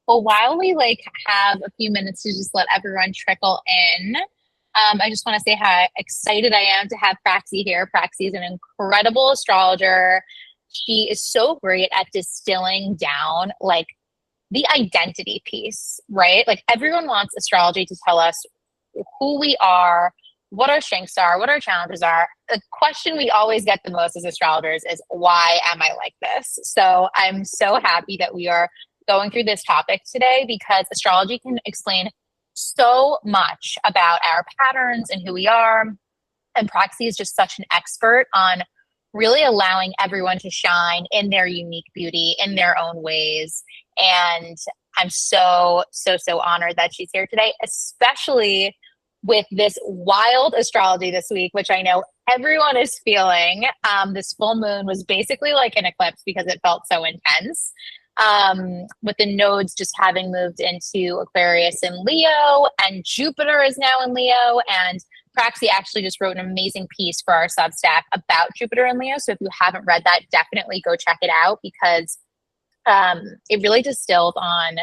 Well, while we have a few minutes to just let everyone trickle in, I just want to say how excited I am to have Praxie here. Praxie is an incredible astrologer. She is so great at distilling down the identity piece, right? Like everyone wants astrology to tell us who we are, what our strengths are, what our challenges are. The question we always get the most as astrologers is, why am I like this? So I'm so happy that we are going through this topic today because astrology can explain so much about our patterns and who we are. And Praxie is just such an expert on really allowing everyone to shine in their unique beauty in their own ways. And I'm so honored that she's here today, especially with this wild astrology this week, which I know everyone is feeling. This full moon was basically like an eclipse because it felt so intense. With the nodes just having moved into Aquarius and Leo, and Jupiter is now in Leo. And Praxie actually just wrote an amazing piece for our Substack about Jupiter and Leo. So if you haven't read that, definitely go check it out because it really distilled on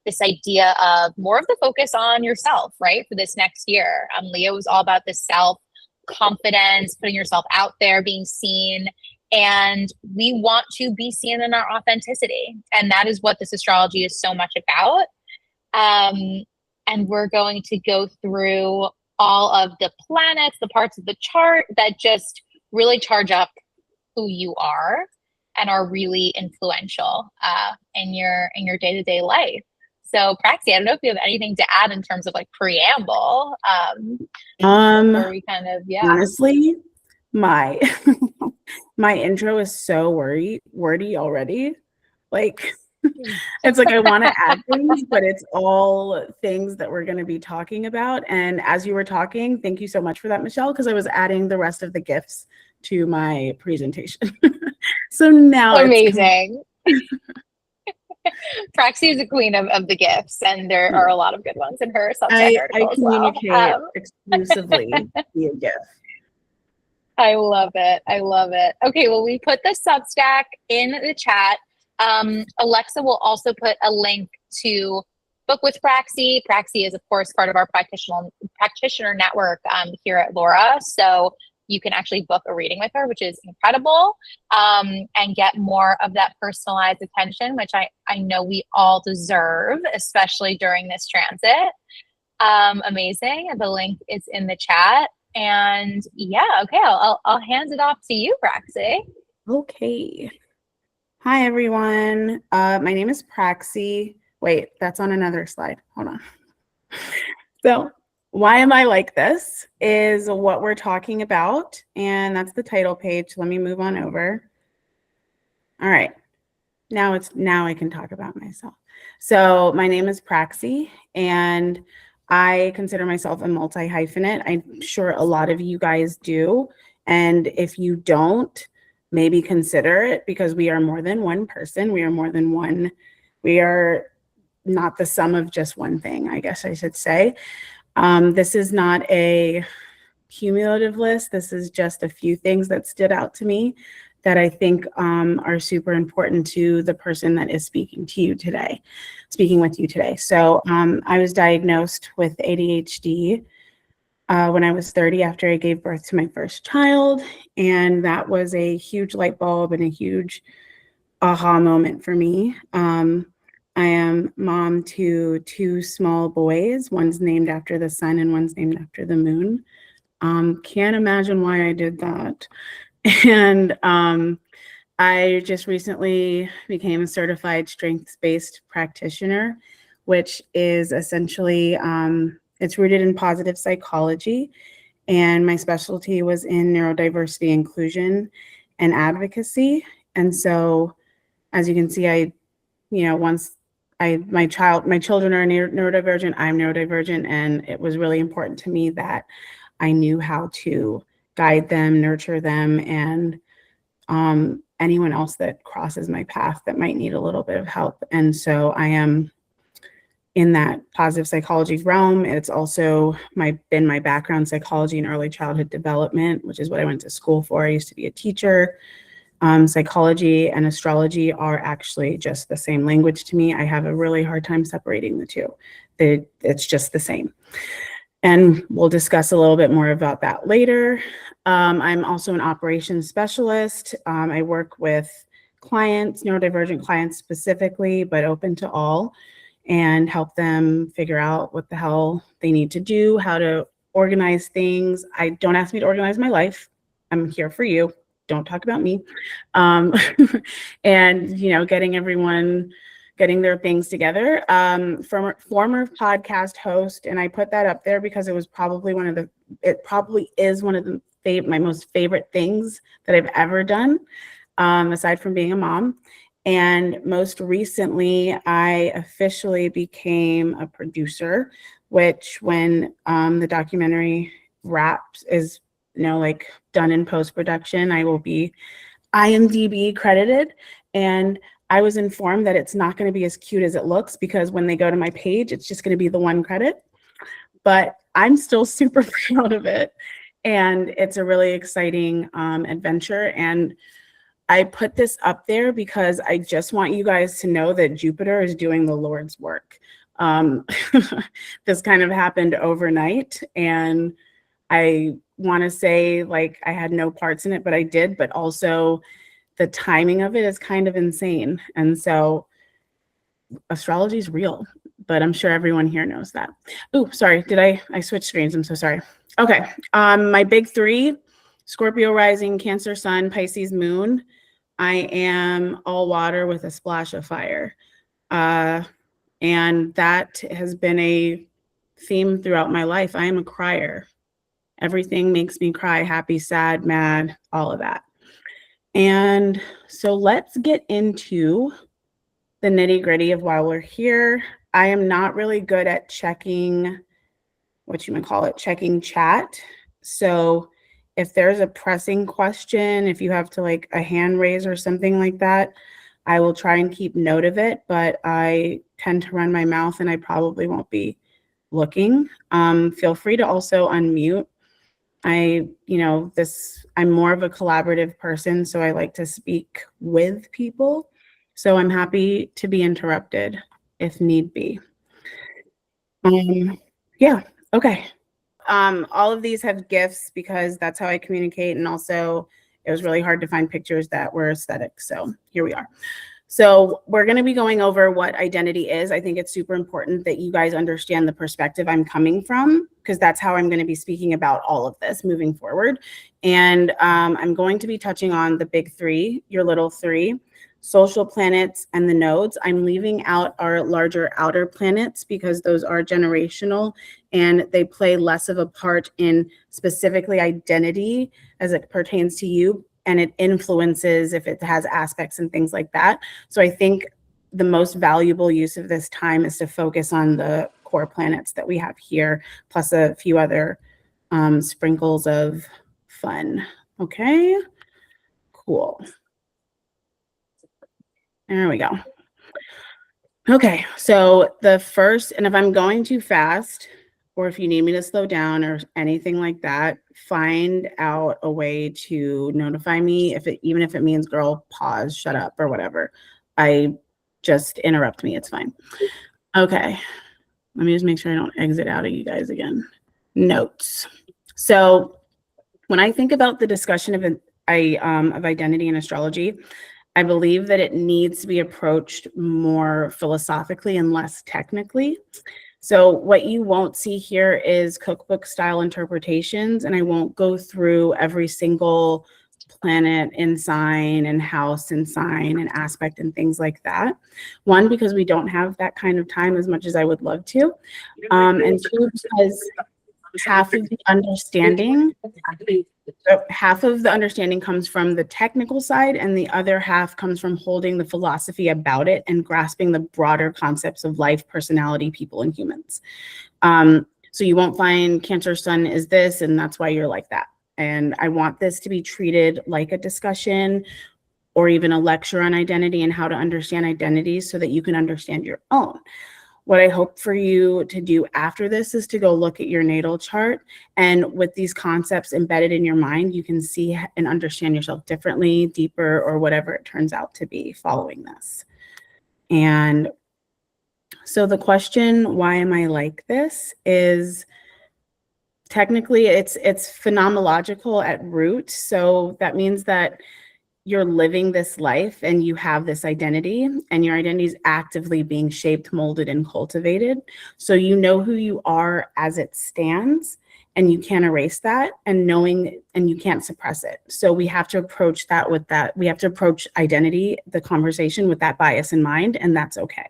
this idea of more of the focus on yourself, right? For this next year. Leo is all about the self, confidence, putting yourself out there, being seen. And we want to be seen in our authenticity. And that is what this astrology is so much about. And we're going to go through all of the planets, the parts of the chart that just really charge up who you are and are really influential in your day-to-day life. So Praxie, I don't know if you have anything to add in terms of preamble. Before we kind of, honestly, my my intro is so wordy already. It's I want to add things, but it's all things that we're going to be talking about. And as you were talking, thank you so much for that, Michelle, because I was adding the rest of the gifts to my presentation. So now amazing. Praxie is the queen of the gifts, and there are a lot of good ones in her Substack article I communicate exclusively via gift. I love it. Okay, well, we put the Substack in the chat. Alexa will also put a link to book with Praxie. Praxie is, of course, part of our practitioner network here at Laura. So you can actually book a reading with her, which is incredible, and get more of that personalized attention, which I know we all deserve, especially during this transit. Amazing. The link is in the chat. And okay, I'll hand it off to you, Praxie. Okay. Hi, everyone. My name is Praxie. Wait, that's on another slide. Hold on. So why am I like this is what we're talking about. And that's the title page. Let me move on over. All right. Now I can talk about myself. So my name is Praxie, and I consider myself a multi-hyphenate. I'm sure a lot of you guys do. And if you don't, maybe consider it, because we are more than one person. We are more than one. We are not the sum of just one thing, I guess I should say. This is not a cumulative list. This is just a few things that stood out to me that I think are super important to the person that is speaking with you today. So I was diagnosed with ADHD when I was 30 after I gave birth to my first child. And that was a huge light bulb and a huge aha moment for me. I am mom to two small boys. One's named after the sun and one's named after the moon. Can't imagine why I did that. And I just recently became a certified strengths-based practitioner, which is essentially, it's rooted in positive psychology. And my specialty was in neurodiversity, inclusion, and advocacy. And so, as you can see, my children are neurodivergent, I'm neurodivergent, and it was really important to me that I knew how to guide them, nurture them, and anyone else that crosses my path that might need a little bit of help. And so I am in that positive psychology realm. It's also been my background, psychology and early childhood development, which is what I went to school for. I used to be a teacher. Psychology and astrology are actually just the same language to me. I have a really hard time separating the two. It's just the same. And we'll discuss a little bit more about that later. I'm also an operations specialist. I work with clients, neurodivergent clients specifically, but open to all, and help them figure out what the hell they need to do, how to organize things. Don't ask me to organize my life. I'm here for you. Don't talk about me. And, getting their things together. Former podcast host, and I put that up there because it probably is one of my most favorite things that I've ever done, aside from being a mom. And most recently, I officially became a producer, which when the documentary wraps is, done in post-production, I will be IMDb credited. And I was informed that it's not going to be as cute as it looks, because when they go to my page, it's just going to be the one credit. But I'm still super proud of it. And it's a really exciting adventure. And I put this up there because I just want you guys to know that Jupiter is doing the Lord's work. This kind of happened overnight. And I want to say, I had no parts in it, but I did. But also, the timing of it is kind of insane. And so astrology is real, but I'm sure everyone here knows that. Oh, sorry. I switched screens? I'm so sorry. Okay. My big three: Scorpio rising, Cancer sun, Pisces moon. I am all water with a splash of fire. And that has been a theme throughout my life. I am a crier. Everything makes me cry, happy, sad, mad, all of that. And so let's get into the nitty gritty of why we're here. I am not really good at checking checking chat. So if there's a pressing question, if you have to a hand raise or something like that, I will try and keep note of it, but I tend to run my mouth and I probably won't be looking. Feel free to also unmute. I'm more of a collaborative person, so I like to speak with people. So I'm happy to be interrupted if need be. Yeah, okay. All of these have GIFs because that's how I communicate. And also it was really hard to find pictures that were aesthetic. So here we are. So we're going to be going over what identity is. I think it's super important that you guys understand the perspective I'm coming from, because that's how I'm going to be speaking about all of this moving forward. And I'm going to be touching on the big three, your little three: social planets and the nodes. I'm leaving out our larger outer planets because those are generational and they play less of a part in specifically identity as it pertains to you. And it influences if it has aspects and things like that. So I think the most valuable use of this time is to focus on the core planets that we have here, plus a few other sprinkles of fun. Okay, cool. There we go. Okay, so the first, and if I'm going too fast, or if you need me to slow down or anything like that, find out a way to notify me. Even if it means, girl, pause, shut up, or whatever. Just interrupt me. It's fine. Okay. Let me just make sure I don't exit out of you guys again. Notes. So when I think about the discussion of identity and astrology, I believe that it needs to be approached more philosophically and less technically. So what you won't see here is cookbook style interpretations, and I won't go through every single planet and sign and house and sign and aspect and things like that. One, because we don't have that kind of time as much as I would love to. And two, because half of the understanding comes from the technical side, and the other half comes from holding the philosophy about it and grasping the broader concepts of life, personality, people, and humans. So you won't find Cancer sun is this, and that's why you're like that. And I want this to be treated like a discussion or even a lecture on identity and how to understand identities so that you can understand your own. What I hope for you to do after this is to go look at your natal chart. And with these concepts embedded in your mind, you can see and understand yourself differently, deeper, or whatever it turns out to be following this. And so the question, why am I like this, is technically it's phenomenological at root. So that means that you're living this life and you have this identity, and your identity is actively being shaped, molded, and cultivated. So you know who you are as it stands, and you can't erase that, and you can't suppress it. So we have to approach that with that. We have to approach identity, the conversation, with that bias in mind, and that's okay.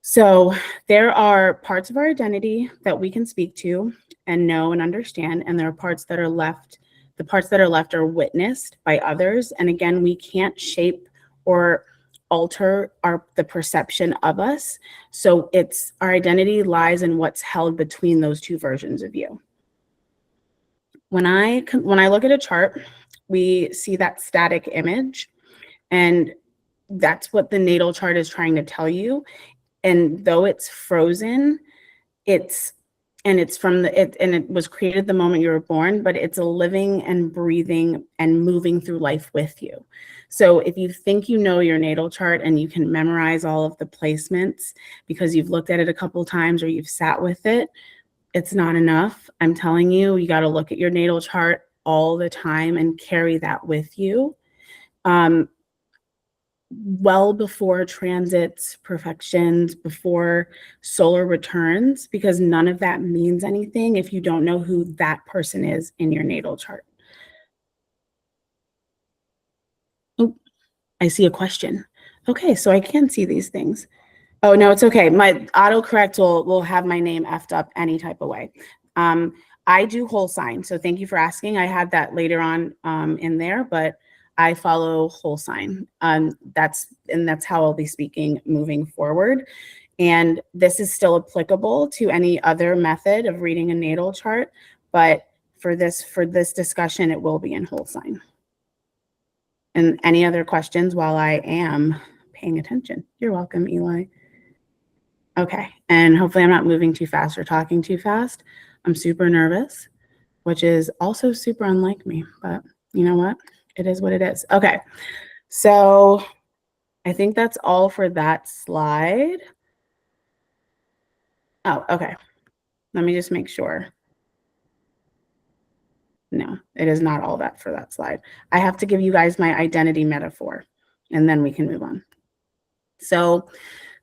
So there are parts of our identity that we can speak to and know and understand, and there are parts that are left. The parts that are left are witnessed by others. And again, we can't shape or alter the perception of us. So our identity lies in what's held between those two versions of you. When I look at a chart, we see that static image, and that's what the natal chart is trying to tell you. And though it's frozen, it was created the moment you were born, but it's a living and breathing and moving through life with you. So if you think you know your natal chart and you can memorize all of the placements because you've looked at it a couple of times or you've sat with it, it's not enough. I'm telling you, you got to look at your natal chart all the time and carry that with you. Well before transits, perfections, before solar returns, because none of that means anything if you don't know who that person is in your natal chart. Oh, I see a question. Okay, so I can see these things. Oh, no, it's okay. My autocorrect will have my name effed up any type of way. I do whole sign, so thank you for asking. I had that later on in there, but I follow whole sign. That's how I'll be speaking moving forward. And this is still applicable to any other method of reading a natal chart, but for this discussion, it will be in whole sign. And any other questions while I am paying attention? You're welcome, Eli. Okay, and hopefully I'm not moving too fast or talking too fast. I'm super nervous, which is also super unlike me, but you know what? It is what it is. Okay, so I think that's all for that slide. Oh, okay. Let me just make sure. No, it is not all that for that slide. I have to give you guys my identity metaphor, and then we can move on. So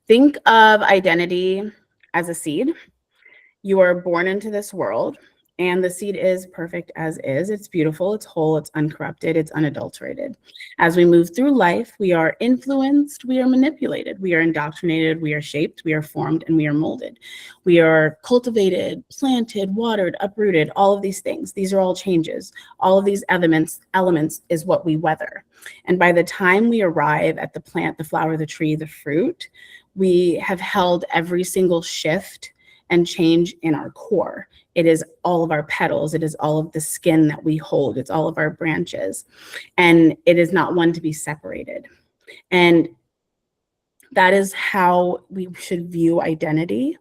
think of identity as a seed. You are born into this world, and the seed is perfect as is. It's beautiful, it's whole, it's uncorrupted, it's unadulterated. As we move through life, we are influenced, we are manipulated, we are indoctrinated, we are shaped, we are formed, and we are molded. We are cultivated, planted, watered, uprooted, all of these things. These are all changes. All of these elements is what we weather. And by the time we arrive at the plant, the flower, the tree, the fruit, we have held every single shift and change in our core. It is all of our petals. It is all of the skin that we hold. It's all of our branches. And it is not one to be separated. And that is how we should view identity,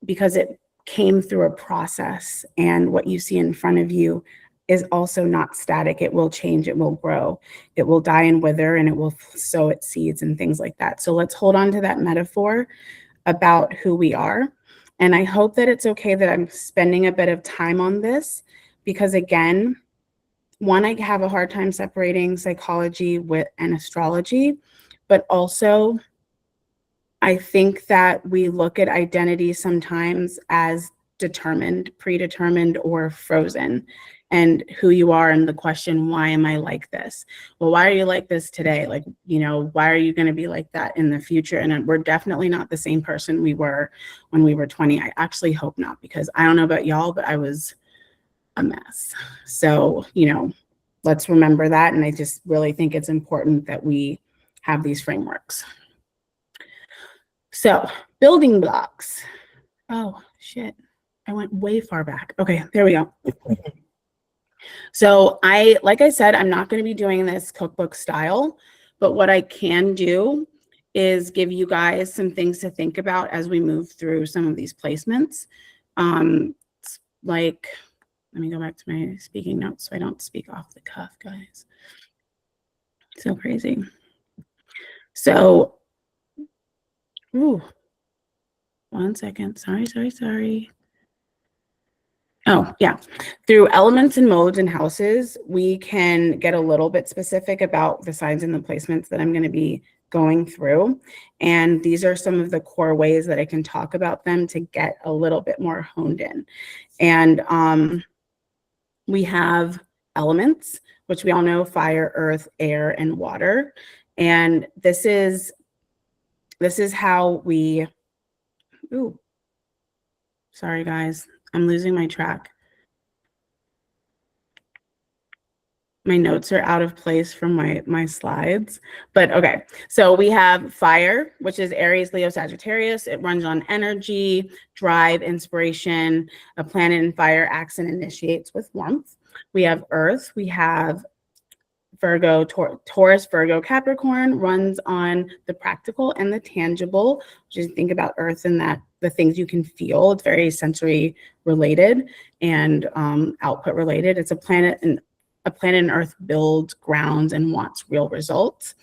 because it came through a process. And what you see in front of you is also not static. It will change. It will grow. It will die and wither, and it will sow its seeds and things like that. So let's hold on to that metaphor about who we are. And I hope that it's okay that I'm spending a bit of time on this, because again, one, I have a hard time separating psychology and astrology, but also I think that we look at identity sometimes as determined, predetermined, or frozen, and who you are, and the question, why am I like this? Well, why are you like this today? Like, why are you going to be like that in the future? And we're definitely not the same person we were when we were 20. I actually hope not, because I don't know about y'all, but I was a mess. So, let's remember that. And I just really think it's important that we have these frameworks. So, building blocks. Oh, shit. I went way far back. Okay, there we go. So like I said, I'm not going to be doing this cookbook style, but what I can do is give you guys some things to think about as we move through some of these placements. Like, let me go back to my speaking notes so I don't speak off the cuff, guys. So crazy. So, ooh, 1 second. Sorry. Oh, yeah. Through elements and modes and houses, we can get a little bit specific about the signs and the placements that I'm going to be going through. And these are some of the core ways that I can talk about them to get a little bit more honed in. And we have elements, which we all know: fire, earth, air, and water. And this is how we, ooh, sorry guys, I'm losing my track. My notes are out of place from my slides, but okay. So we have fire, which is Aries, Leo, Sagittarius. It runs on energy, drive, inspiration. A planet in fire acts and initiates with warmth. We have earth. We have Virgo, Taurus, Virgo, Capricorn, runs on the practical and the tangible, which is, think about earth and that the things you can feel. It's very sensory related and output related. It's a planet and earth builds, grounds, and wants real results.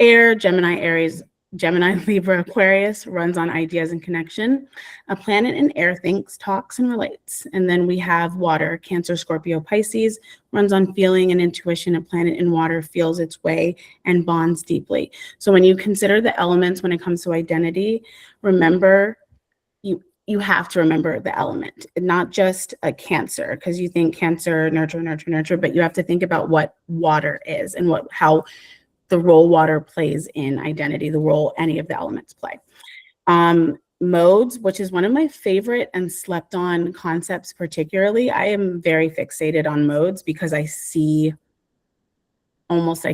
Air, Gemini, Aries, Gemini, Libra, Aquarius, runs on ideas and connection. A planet in air thinks, talks, and relates. And then we have water, Cancer, Scorpio, Pisces, runs on feeling and intuition. A planet in water feels its way and bonds deeply. So when you consider the elements when it comes to identity, remember, you have to remember the element, not just a Cancer, because you think Cancer, nurture, but you have to think about what water is and how the role water plays in identity, the role any of the elements play. Modes, which is one of my favorite and slept on concepts particularly. I am very fixated on modes because I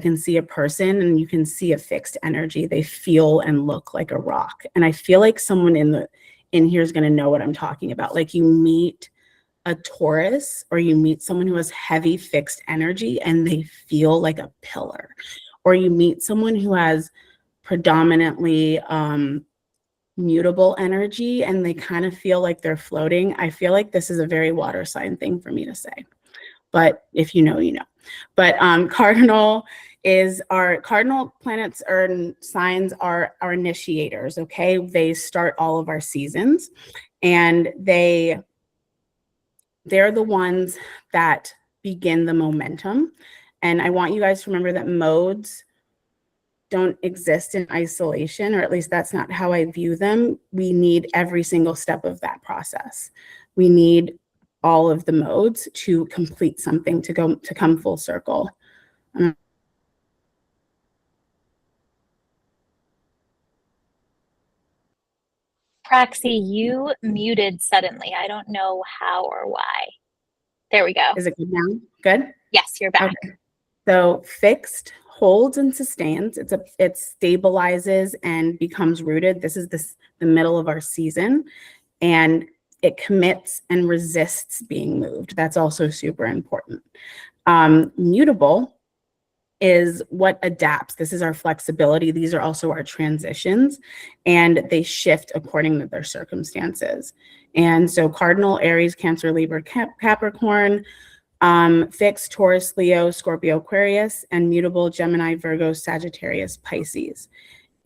can see a person and you can see a fixed energy. They feel and look like a rock. And I feel like someone in here is going to know what I'm talking about. Like, you meet a Taurus or you meet someone who has heavy fixed energy and they feel like a pillar. Or you meet someone who has predominantly mutable energy and they kind of feel like they're floating. I feel like this is a very water sign thing for me to say. But if you know, you know. But cardinal planets or signs are our initiators, okay? They start all of our seasons, and they're the ones that begin the momentum. And I want you guys to remember that modes don't exist in isolation, or at least that's not how I view them. We need every single step of that process. We need all of the modes to complete something, to come full circle. Praxie, you muted suddenly. I don't know how or why. There we go. Is it good now? Good? Yes, you're back. Okay. So fixed holds and sustains. It stabilizes and becomes rooted. This is the middle of our season, and it commits and resists being moved. That's also super important. Mutable is what adapts. This is our flexibility. These are also our transitions, and they shift according to their circumstances. And so cardinal, Aries, Cancer, Libra, Capricorn, fixed, Taurus, Leo, Scorpio, Aquarius, and mutable, Gemini, Virgo, Sagittarius, Pisces.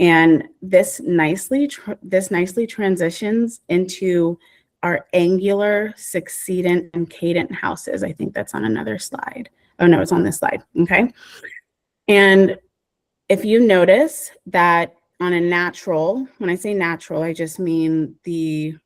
And this nicely transitions into our angular, succedent, and cadent houses. I think that's on another slide. Oh no, it's on this slide. Okay. And if you notice that on a natural, when I say natural, I just mean the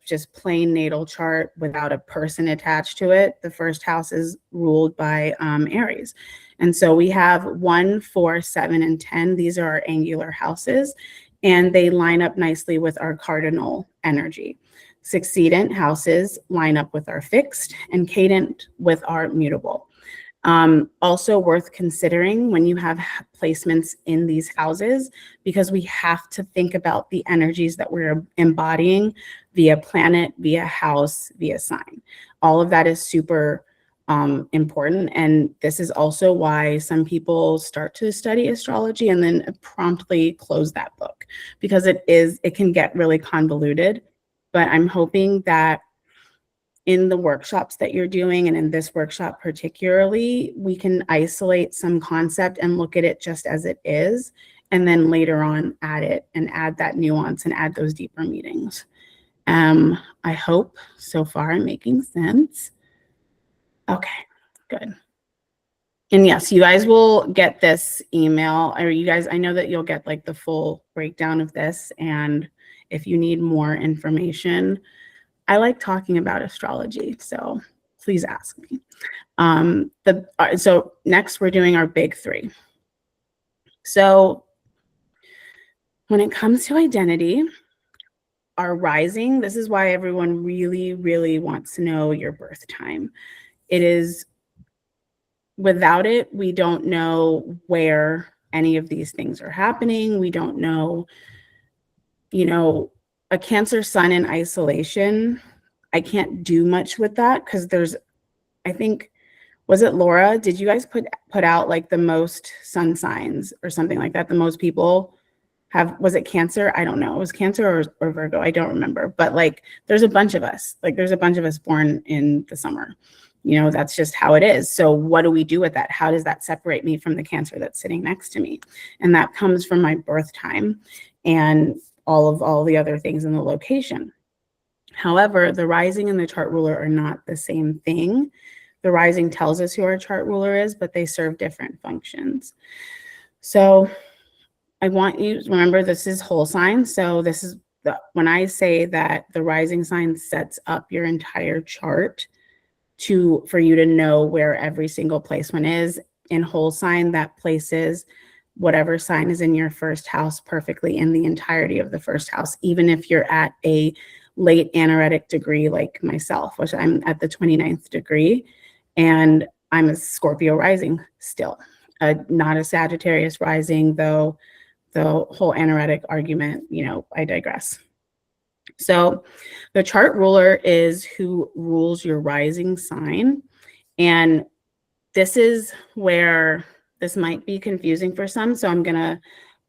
just plain natal chart without a person attached to it, the first house is ruled by Aries. And so we have 1, 4, 7, and 10. These are our angular houses, and they line up nicely with our cardinal energy. Succedent houses line up with our fixed, and cadent with our mutable. Also worth considering when you have placements in these houses, because we have to think about the energies that we're embodying via planet, via house, via sign. All of that is super important. And this is also why some people start to study astrology and then promptly close that book, because it can get really convoluted. But I'm hoping that in the workshops that you're doing, and in this workshop particularly, we can isolate some concept and look at it just as it is, and then later on add that nuance and add those deeper meanings. I hope so far I'm making sense. Okay, good. And yes, you guys will get this email, or you guys, I know that you'll get like the full breakdown of this. And if you need more information, I like talking about astrology, so please ask me. So next we're doing our big three. So when it comes to identity, our rising, this is why everyone really, really wants to know your birth time. It is, without it, we don't know where any of these things are happening. We don't know, a Cancer sun in isolation. I can't do much with that because I think, was it Laura? Did you guys put out like the most sun signs or something like that? The most people was it Cancer? I don't know. It was Cancer or Virgo. I don't remember. But like, there's a bunch of us. Like, there's a bunch of us born in the summer. That's just how it is. So what do we do with that? How does that separate me from the Cancer that's sitting next to me? And that comes from my birth time and all the other things in the location. However, the rising and the chart ruler are not the same thing. The rising tells us who our chart ruler is, but they serve different functions. So I want you to remember, this is whole sign. So this is when I say that the rising sign sets up your entire chart for you to know where every single placement is. In whole sign, that places whatever sign is in your first house perfectly in the entirety of the first house, even if you're at a late anaretic degree like myself, which I'm at the 29th degree, and I'm a Scorpio rising still, not a Sagittarius rising, though the whole anaretic argument, I digress. So the chart ruler is who rules your rising sign. And this is where this might be confusing for some. So I'm going to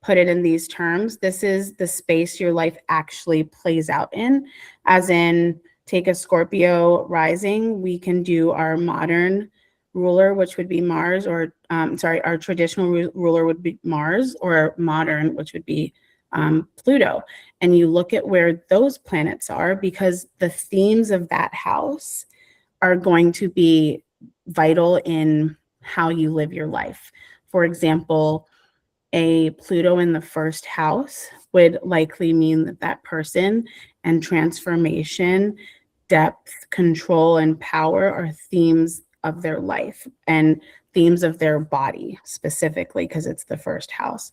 put it in these terms. This is the space your life actually plays out in, as in, take a Scorpio rising, we can do our modern ruler, which would be Mars, or our traditional ruler would be Mars, or modern, which would be Pluto. And you look at where those planets are, because the themes of that house are going to be vital in how you live your life. For example, a Pluto in the first house would likely mean that person and transformation, depth, control, and power are themes of their life and themes of their body specifically, because it's the first house.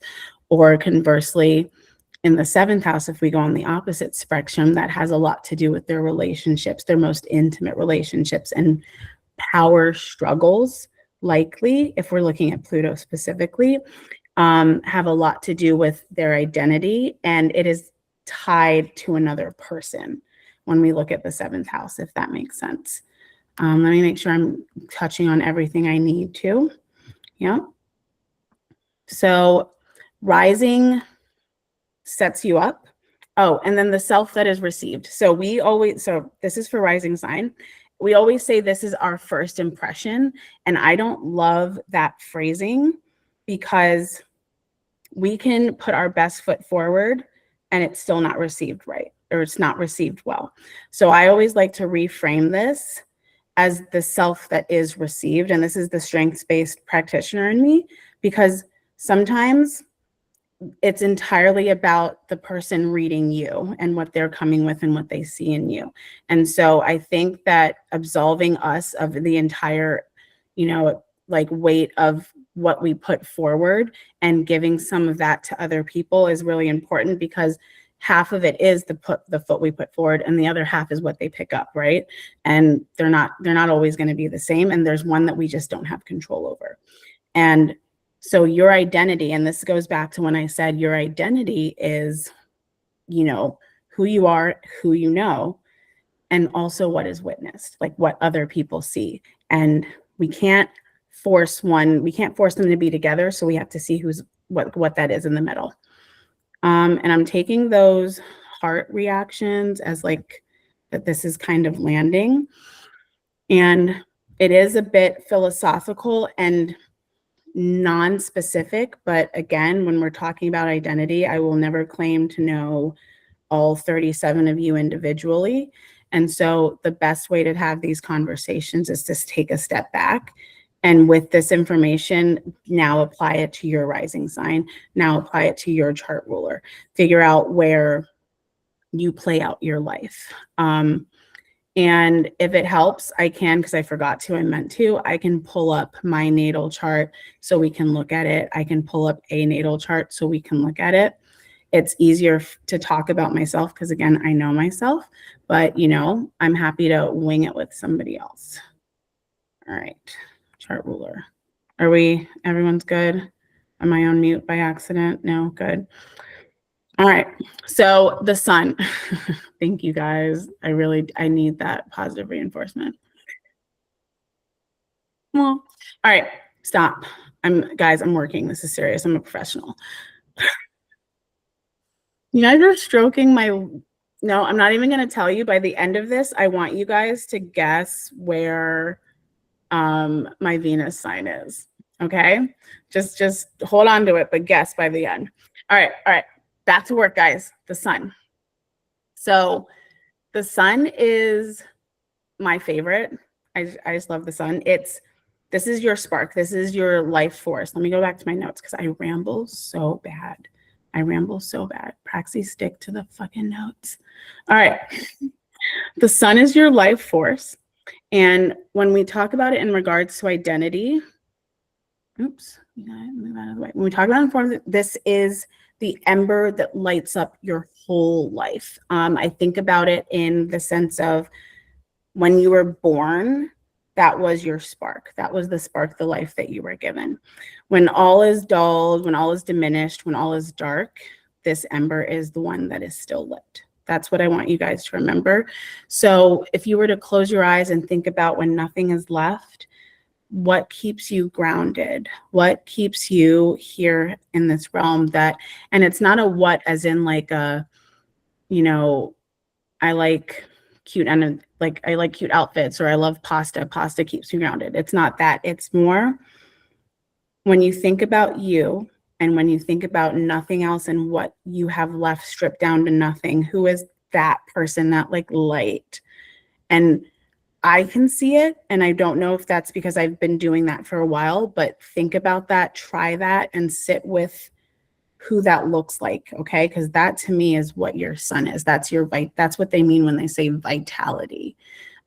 Or conversely, in the seventh house, if we go on the opposite spectrum, that has a lot to do with their relationships, their most intimate relationships, and power struggles, likely, if we're looking at Pluto specifically, have a lot to do with their identity, and it is tied to another person when we look at the seventh house, if that makes sense. Let me make sure I'm touching on everything I need to. Yeah. So rising sets you up. Oh, and then the self that is received. So this is for rising sign. We always say this is our first impression. And I don't love that phrasing, because we can put our best foot forward and it's still not received right, or it's not received well. So I always like to reframe this as the self that is received. And this is the strengths-based practitioner in me, because sometimes it's entirely about the person reading you and what they're coming with and what they see in you. And so I think that absolving us of the entire, weight of what we put forward and giving some of that to other people is really important, because half of it is the foot we put forward, and the other half is what they pick up, right? And they're not always going to be the same. And there's one that we just don't have control over. And so your identity, and this goes back to when I said your identity is, who you are, who you know, and also what is witnessed, like what other people see. And we can't force them to be together. So we have to see what that is in the middle. And I'm taking those heart reactions as like that this is kind of landing. And it is a bit philosophical and non-specific, but again, when we're talking about identity, I will never claim to know all 37 of you individually. And so the best way to have these conversations is to take a step back. And with this information, now apply it to your rising sign. Now apply it to your chart ruler. Figure out where you play out your life. And if it helps, I can, because I forgot to, I meant to, I can pull up my natal chart so we can look at it. I can pull up a natal chart so we can look at it. It's easier to talk about myself because, again, I know myself, but, you know, I'm happy to wing it with somebody else. All right, chart ruler. Everyone's good? Am I on mute by accident? No, good. All right, so the sun. Thank you guys. I need that positive reinforcement. Well, all right, stop. I'm working. This is serious. I'm a professional. You guys are stroking no, I'm not even going to tell you. By the end of this, I want you guys to guess where my Venus sign is. Okay, just hold on to it, but guess by the end. All right. Back to work, guys. The sun. So the sun is my favorite. I just love the sun. This is your spark. This is your life force. Let me go back to my notes because I ramble so bad. Praxie, stick to the fucking notes. All right. The sun is your life force. And when we talk about it in regards to identity, oops, you gotta move out of the way. When we talk about it, this is the ember that lights up your whole life. I think about it in the sense of when you were born, that was your spark. That was the spark, the life that you were given. When all is dulled, when all is diminished, when all is dark, this ember is the one that is still lit. That's what I want you guys to remember. So if you were to close your eyes and think about when nothing is left, what keeps you grounded? What keeps you here in this realm and it's not a what as in like I like cute and like I like cute outfits or I love pasta. Pasta keeps me grounded. It's not that. It's more when you think about you and when you think about nothing else and what you have left stripped down to nothing, who is that person, that like light? And I can see it, and I don't know if that's because I've been doing that for a while, but think about that, try that, and sit with who that looks like, okay? Because that to me is what your sun is. That's what they mean when they say vitality.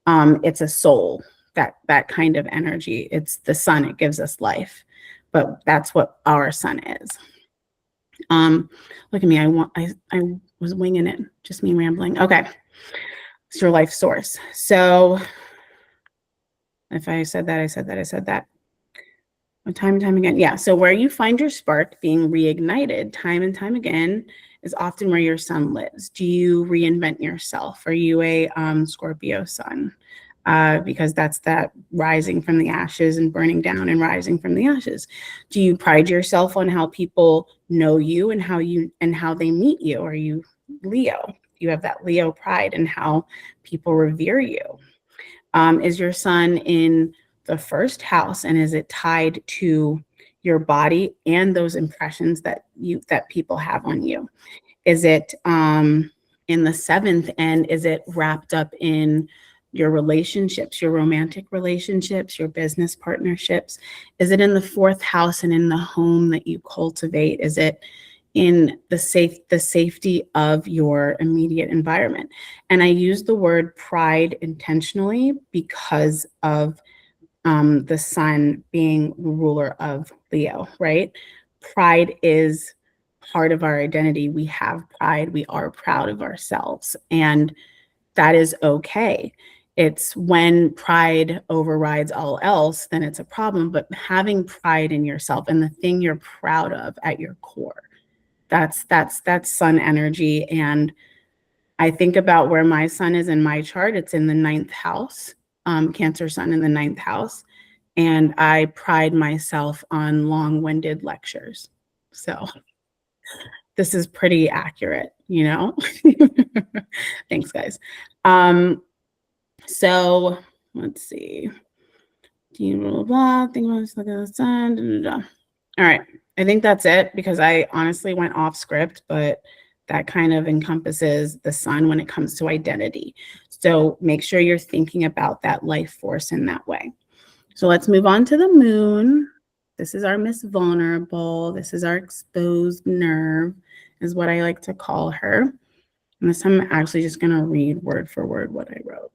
It's a soul, that kind of energy. It's the sun, it gives us life, but that's what our sun is. Look at me, I was winging it, just me rambling. Okay, it's your life source. So if I said that, I said that. Time and time again. Yeah. So where you find your spark being reignited time and time again is often where your sun lives. Do you reinvent yourself? Are you a Scorpio sun? Because that's that rising from the ashes and burning down and rising from the ashes. Do you pride yourself on how people know you and how they meet you? Are you Leo? You have that Leo pride and how people revere you. Is your sun in the first house, and is it tied to your body and those impressions that people have on you? Is it in the seventh, and is it wrapped up in your relationships, your romantic relationships, your business partnerships? Is it in the fourth house and in the home that you cultivate? Is it in the safety of your immediate environment? And I use the word pride intentionally because of the sun being the ruler of Leo, right? Pride is part of our identity. We have pride. We are proud of ourselves. And that is okay. It's when pride overrides all else, then it's a problem. But having pride in yourself and the thing you're proud of at your core, that's sun energy. And I think about where my sun is in my chart. It's in the ninth house. Cancer sun in the 9th house. And I pride myself on long-winded lectures. So this is pretty accurate, you know? Thanks, guys. So let's see. Think about the sun. Da, da, da. All right. I think that's it because I honestly went off script, but that kind of encompasses the sun when it comes to identity. So make sure you're thinking about that life force in that way. So let's move on to the moon. This is our Miss Vulnerable. This is our exposed nerve, is what I like to call her. And this time I'm actually just going to read word for word what I wrote.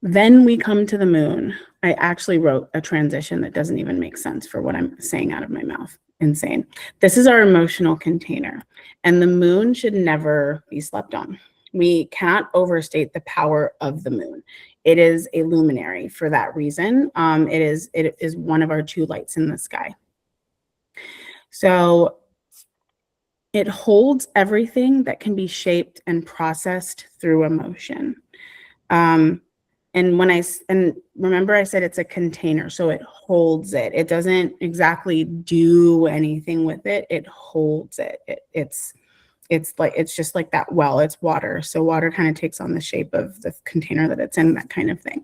Then we come to the moon. I actually wrote a transition that doesn't even make sense for what I'm saying out of my mouth. Insane. This is our emotional container, and the moon should never be slept on. We cannot overstate the power of the moon. It is a luminary for that reason. It is one of our 2 lights in the sky. So it holds everything that can be shaped and processed through emotion. And remember I said it's a container, so it holds it. It doesn't exactly do anything with it. It holds it. It's just like that well, it's water. So water kind of takes on the shape of the container that it's in, that kind of thing.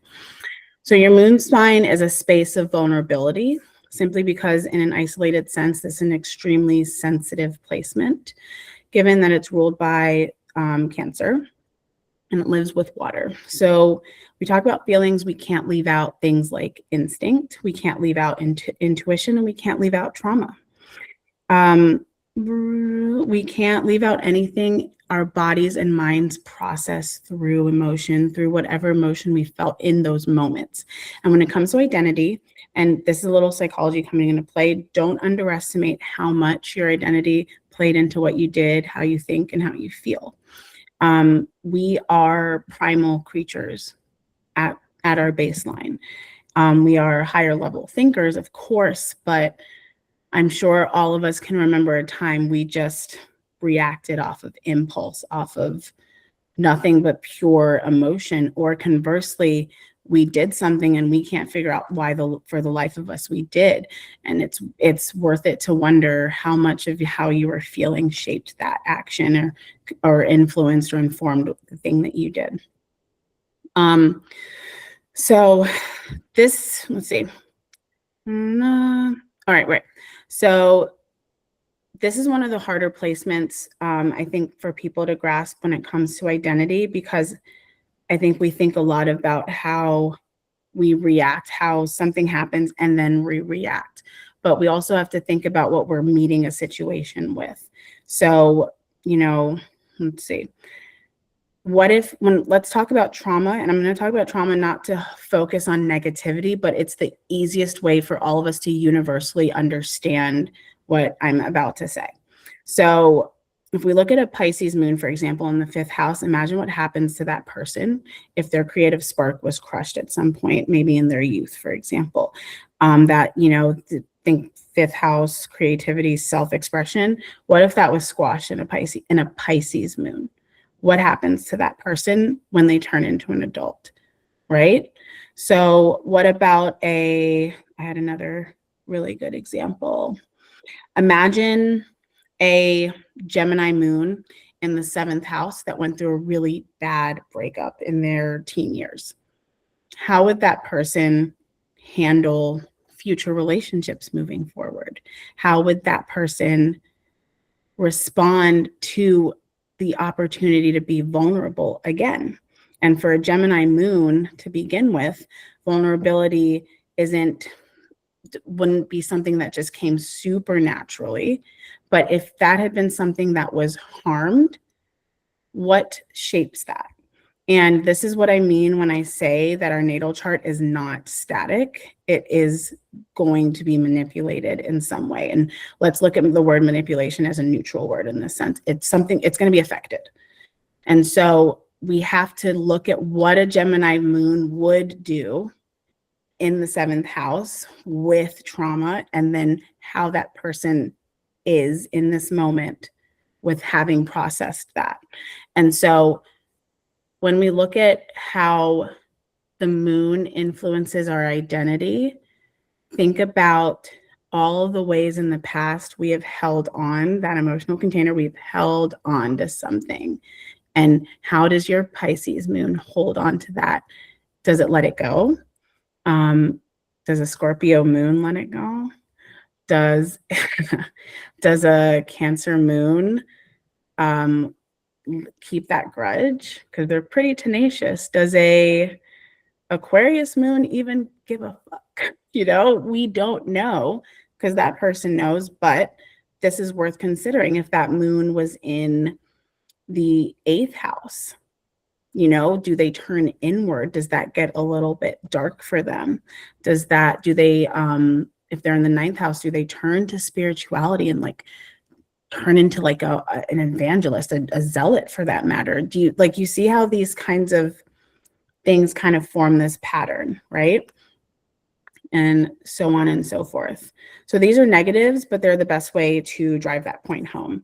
So your moon sign is a space of vulnerability, simply because in an isolated sense, this is an extremely sensitive placement, given that it's ruled by Cancer and it lives with water. So we talk about feelings, we can't leave out things like instinct, we can't leave out intuition, and we can't leave out trauma. We can't leave out anything our bodies and minds process through emotion, through whatever emotion we felt in those moments. And when it comes to identity, and this is a little psychology coming into play, don't underestimate how much your identity played into what you did, how you think, and how you feel. We are primal creatures at our baseline. We are higher level thinkers, of course, but I'm sure all of us can remember a time we just reacted off of impulse, off of nothing but pure emotion, or conversely, we did something and we can't figure out why for the life of us we did. And it's worth it to wonder how much of how you were feeling shaped that action or influenced or informed the thing that you did. So this, let's see. All right. So this is one of the harder placements, I think, for people to grasp when it comes to identity, because I think we think a lot about how we react, how something happens, and then we react. But we also have to think about what we're meeting a situation with. So, let's see. Let's talk about trauma, and I'm going to talk about trauma not to focus on negativity, but it's the easiest way for all of us to universally understand what I'm about to say. So if we look at a Pisces moon, for example, in the 5th house, imagine what happens to that person if their creative spark was crushed at some point, maybe in their youth, for example. Think 5th house, creativity, self-expression. What if that was squashed in a Pisces moon? What happens to that person when they turn into an adult, right? So what about I had another really good example. Imagine a Gemini moon in the 7th house that went through a really bad breakup in their teen years. How would that person handle future relationships moving forward? How would that person respond to the opportunity to be vulnerable again? And for a Gemini moon to begin with, vulnerability wouldn't be something that just came super naturally. But if that had been something that was harmed, what shapes that? And this is what I mean when I say that our natal chart is not static. It is going to be manipulated in some way. And let's look at the word manipulation as a neutral word in this sense. It's going to be affected. And so we have to look at what a Gemini moon would do in the 7th house with trauma, and then how that person is in this moment with having processed that. And so when we look at how the moon influences our identity, think about all of the ways in the past we have held on that emotional container, we've held on to something. And how does your Pisces moon hold on to that? Does it let it go? Does a Scorpio moon let it go? Does a Cancer moon keep that grudge? Because they're pretty tenacious. Does a Aquarius moon even give a fuck? You know, we don't know because that person knows, but this is worth considering if that moon was in the 8th house. You know, do they turn inward? Does that get a little bit dark for them? Do they, if they're in the 9th house, do they turn to spirituality and like turn into like an evangelist, a zealot for that matter? Do you like, you see how these kinds of things kind of form this pattern, right? And so on and so forth. So these are negatives, but they're the best way to drive that point home.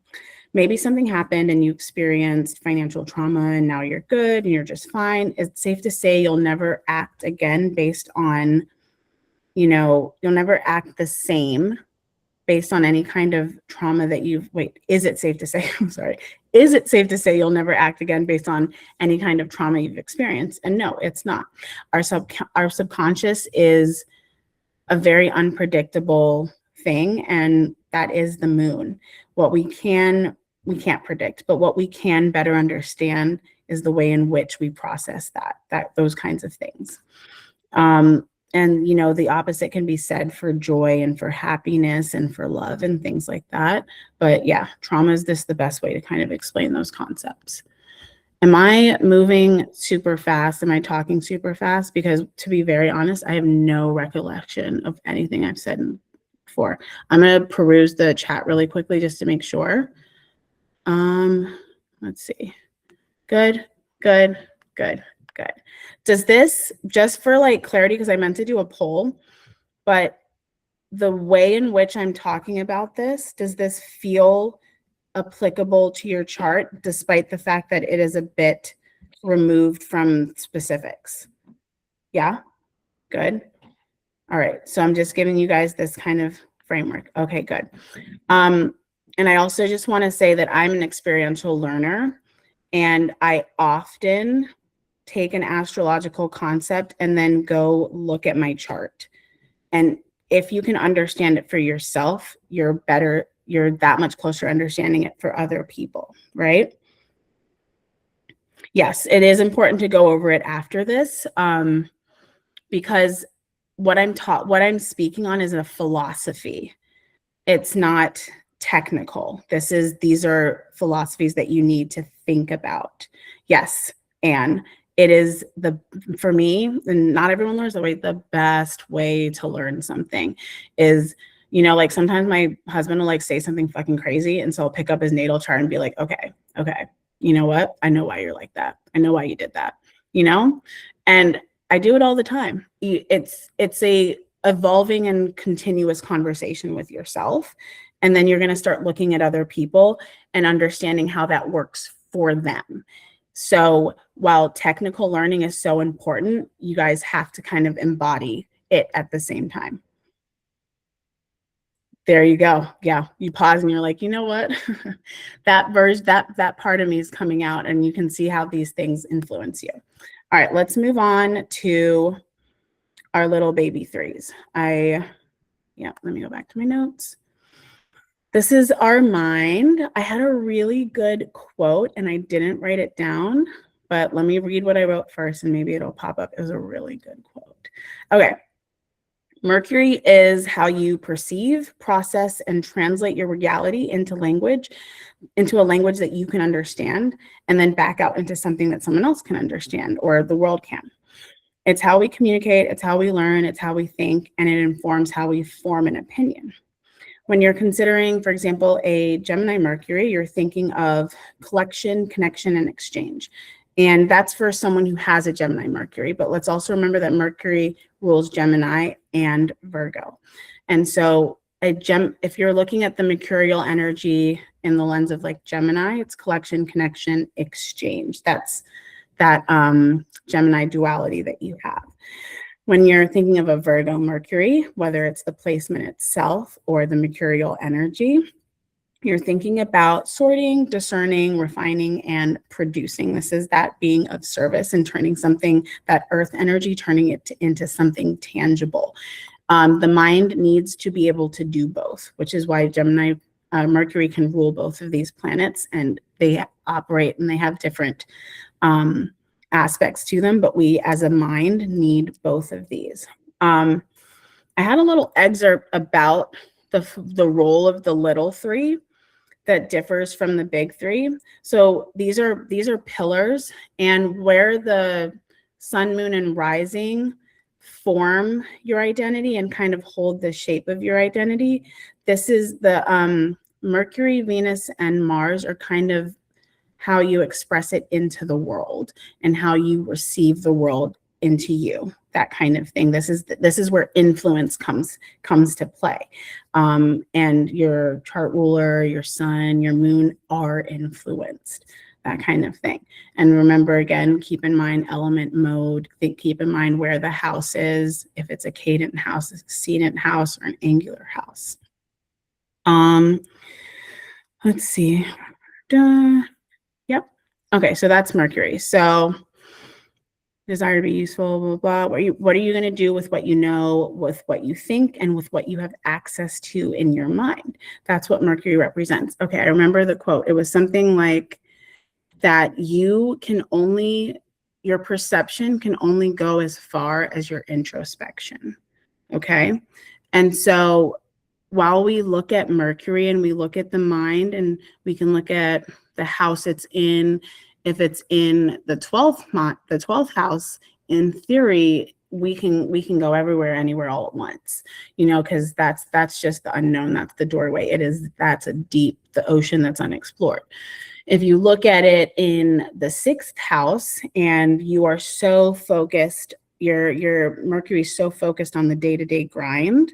Maybe something happened and you experienced financial trauma and now you're good and you're just fine. It's safe to say you'll never act again based on, you know, you'll never act the same based on any kind of trauma that is it safe to say, I'm sorry, is it safe to say you'll never act again based on any kind of trauma you've experienced? And no, it's not. Our subconscious is a very unpredictable thing, and that is the moon. What we can't predict, but what we can better understand is the way in which we process those kinds of things. And, you know, the opposite can be said for joy and for happiness and for love and things like that. But yeah, trauma is the best way to kind of explain those concepts. Am I moving super fast? Am I talking super fast? Because to be very honest, I have no recollection of anything I've said before. I'm going to peruse the chat really quickly just to make sure. Let's see. Good. Does this, just for like clarity, because I meant to do a poll, but the way in which I'm talking about this, does this feel applicable to your chart despite the fact that it is a bit removed from specifics? Yeah, good. All right, so I'm just giving you guys this kind of framework. Okay, good. And I also just want to say that I'm an experiential learner, and I often take an astrological concept and then go look at my chart. And if you can understand it for yourself, you're that much closer to understanding it for other people, right? Yes, it is important to go over it after this, because what I'm speaking on is a philosophy. It's not technical. These are philosophies that you need to think about. Yes, and it is for me, and not everyone learns the way, the best way to learn something is, you know, like sometimes my husband will like say something fucking crazy. And so I'll pick up his natal chart and be like, okay, you know what? I know why you're like that. I know why you did that, you know? And I do it all the time. It's a evolving and continuous conversation with yourself. And then you're going to start looking at other people and understanding how that works for them. So while technical learning is so important, you guys have to kind of embody it at the same time. There you go. Yeah, you pause and you're like, you know what? that part of me is coming out, and you can see how these things influence you. All right, let's move on to our little baby threes. Let me go back to my notes. This is our mind. I had a really good quote and I didn't write it down, but let me read what I wrote first and maybe it'll pop up. It was a really good quote. Okay. Mercury is how you perceive, process, and translate your reality into a language that you can understand, and then back out into something that someone else can understand or the world can. It's how we communicate, it's how we learn, it's how we think, and it informs how we form an opinion. When you're considering, for example, a Gemini Mercury, you're thinking of collection, connection, and exchange. And that's for someone who has a Gemini Mercury. But let's also remember that Mercury rules Gemini and Virgo. And so if you're looking at the mercurial energy in the lens of like Gemini, it's collection, connection, exchange. That's Gemini duality that you have. When you're thinking of a Virgo Mercury, whether it's the placement itself or the mercurial energy, you're thinking about sorting, discerning, refining, and producing. This is that being of service and turning something, that earth energy, turning it into something tangible. The mind needs to be able to do both, which is why Gemini Mercury can rule both of these planets, and they operate and they have different aspects to them, but we as a mind need both of these. I had a little excerpt about the role of the little three that differs from the big three. So these are pillars, and where the sun, moon, and rising form your identity and kind of hold the shape of your identity. This is the Mercury, Venus, and Mars are kind of how you express it into the world and how you receive the world into you, that kind of thing. This is where influence comes to play. And your chart ruler, your sun, your moon are influenced, that kind of thing. And remember, again, keep in mind element mode. Keep in mind where the house is, if it's a cadent house, a sedent house, or an angular house. Let's see. Yep. Okay, so that's Mercury. So desire to be useful, blah, blah, blah. What are you going to do with what you know, with what you think, and with what you have access to in your mind? That's what Mercury represents. Okay, I remember the quote. It was something like that your perception can only go as far as your introspection. Okay. And so while we look at Mercury and we look at the mind, and we can look at the house it's in, if it's in the 12th house, in theory, we can go everywhere, anywhere, all at once, because that's just the unknown. That's the doorway. That's the ocean that's unexplored. If you look at it in the 6th house and you are so focused, your Mercury is so focused on the day-to-day grind,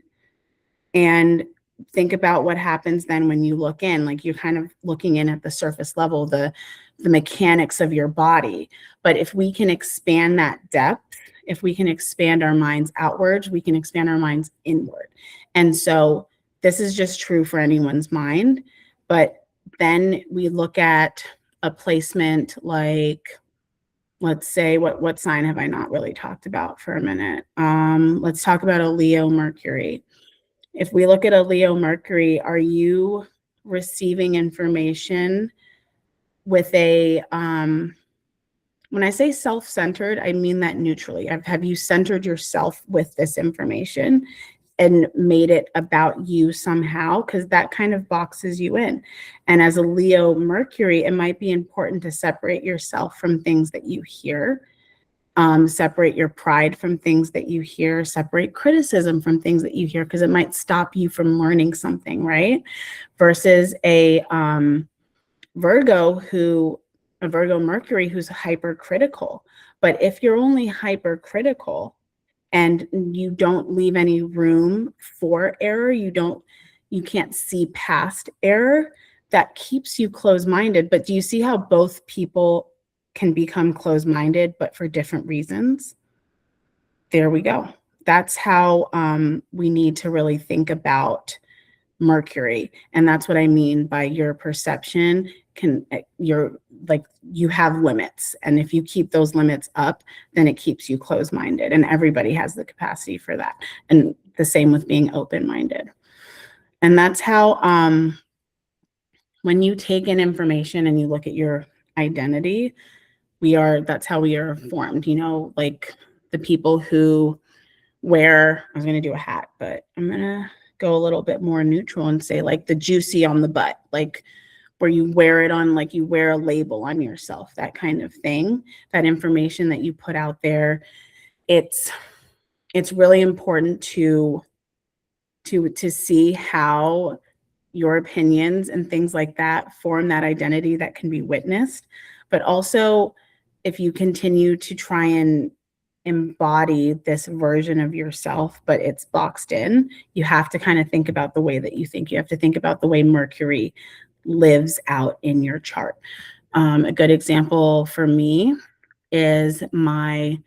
and think about what happens then when you look in, like you're kind of looking in at the surface level, the mechanics of your body. But if we can expand that depth, if we can expand our minds outwards, we can expand our minds inward. And so this is just true for anyone's mind. But then we look at a placement like, let's say, what sign have I not really talked about for a minute? Let's talk about a Leo Mercury. If we look at a Leo Mercury, are you receiving information with a, when I say self-centered, I mean that neutrally. Have you centered yourself with this information and made it about you somehow? Because that kind of boxes you in. And as a Leo Mercury, it might be important to separate yourself from things that you hear. Separate your pride from things that you hear, separate criticism from things that you hear, because it might stop you from learning something, right? Versus a Virgo Mercury who's hypercritical. But if you're only hypercritical and you don't leave any room for error, you can't see past error, that keeps you closed-minded. But do you see how both people can become closed-minded, but for different reasons? There we go. That's how we need to really think about Mercury. And that's what I mean by your perception you have limits. And if you keep those limits up, then it keeps you closed-minded. And everybody has the capacity for that. And the same with being open-minded. And that's how when you take in information and you look at your identity, that's how we are formed, like the people who wear, I was going to do a hat, but I'm going to go a little bit more neutral and say like the juicy on the butt, like where you wear it on, like you wear a label on yourself, that kind of thing, that information that you put out there. It's really important to see how your opinions and things like that form that identity that can be witnessed. But also, if you continue to try and embody this version of yourself, but it's boxed in, you have to kind of think about the way that you think. You have to think about the way Mercury lives out in your chart. A good example for me is my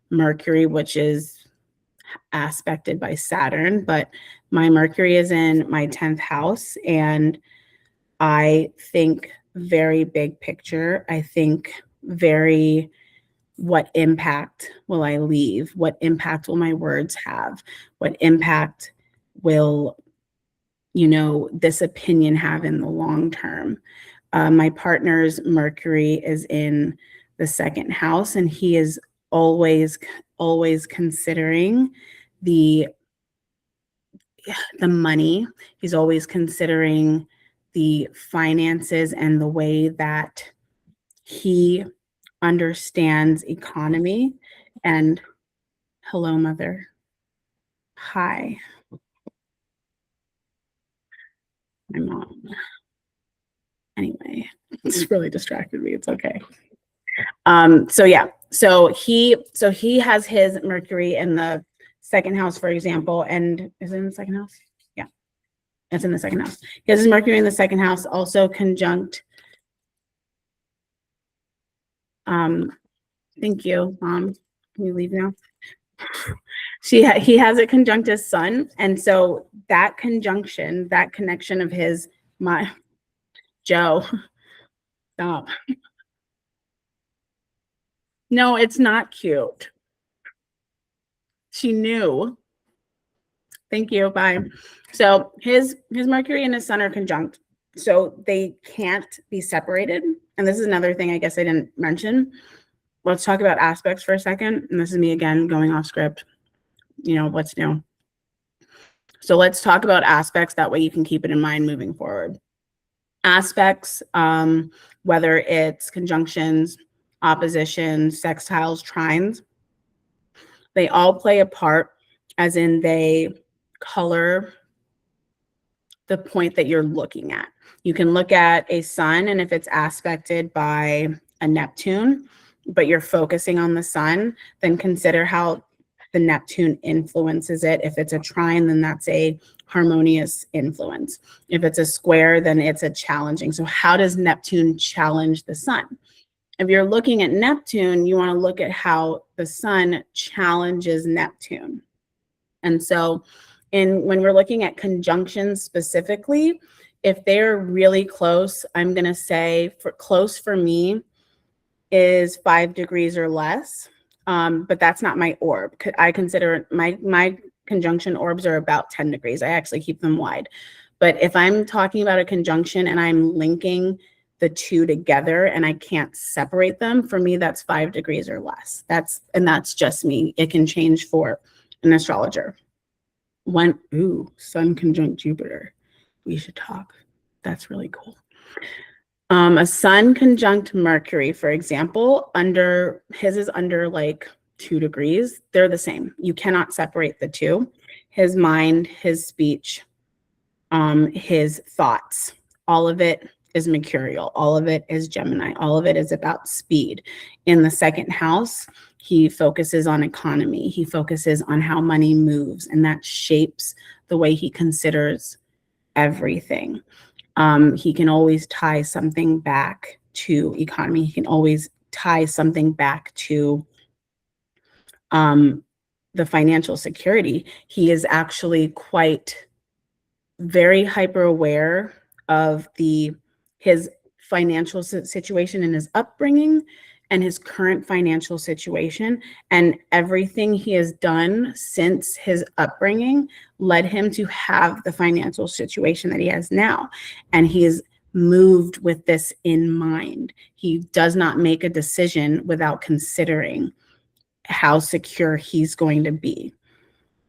Mercury, which is aspected by Saturn, but my Mercury is in my 10th house, and I think very big picture. I think very, what impact will I leave? What impact will my words have? What impact will, this opinion have in the long term? My partner's Mercury is in the 2nd house, and he is always considering the money. He's always considering the finances and the way that he understands economy. And hello, mother. Hi, my mom. Anyway, it's really distracted me. It's okay. So he has his Mercury in the 2nd house, for example, and is it in the 2nd house? Yeah, it's in the 2nd house. He has his Mercury in the 2nd house, also conjunct. Thank you, Mom. Can you leave now? He has it conjunct his sun, and so that conjunction, that connection of his, my Joe, stop. No, it's not cute. She knew. Thank you. Bye. So his Mercury and his sun are conjunct, so they can't be separated. And this is another thing I guess I didn't mention. Let's talk about aspects for a second. And this is me again going off script. What's new? So let's talk about aspects. That way you can keep it in mind moving forward. Aspects, whether it's conjunctions, oppositions, sextiles, trines, they all play a part, as in they color the point that you're looking at. You can look at a sun, and if it's aspected by a Neptune, but you're focusing on the sun, then consider how the Neptune influences it. If it's a trine, then that's a harmonious influence. If it's a square, then it's a challenging. So how does Neptune challenge the sun? If you're looking at Neptune, you want to look at how the sun challenges Neptune. And so when we're looking at conjunctions specifically, if they're really close, I'm going to say close for me is 5 degrees or less. But that's not my orb. I consider my conjunction orbs are about 10 degrees. I actually keep them wide. But if I'm talking about a conjunction and I'm linking the two together and I can't separate them, for me, that's 5 degrees or less. That's just me. It can change for an astrologer. Sun conjunct Jupiter. We should talk. That's really cool. A sun conjunct Mercury, for example, his is under like 2 degrees. They're the same. You cannot separate the two. His mind, his speech, his thoughts, all of it is mercurial. All of it is Gemini. All of it is about speed. In the 2nd house, he focuses on economy. He focuses on how money moves, and that shapes the way he considers everything. He can always tie something back to economy. He can always tie something back to the financial security. He is actually very hyper aware of his financial situation and his upbringing and his current financial situation, and everything he has done since his upbringing led him to have the financial situation that he has now. And he is moved with this in mind. He does not make a decision without considering how secure he's going to be.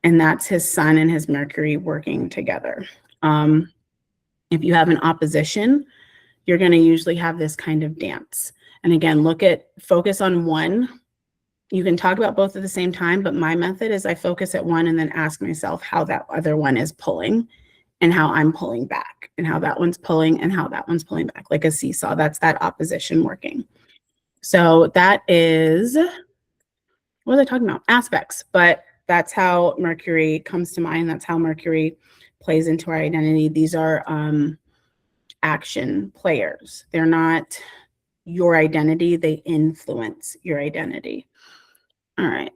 And that's his sun and his Mercury working together. If you have an opposition, you're going to usually have this kind of dance. And again, focus on one. You can talk about both at the same time, but my method is I focus at one and then ask myself how that other one is pulling and how I'm pulling back and how that one's pulling and how that one's pulling back, like a seesaw. That's that opposition working. So that is, what was I talking about? Aspects, but that's how Mercury comes to mind. That's how Mercury plays into our identity. These are action players. They're not your identity. They influence your identity. All right.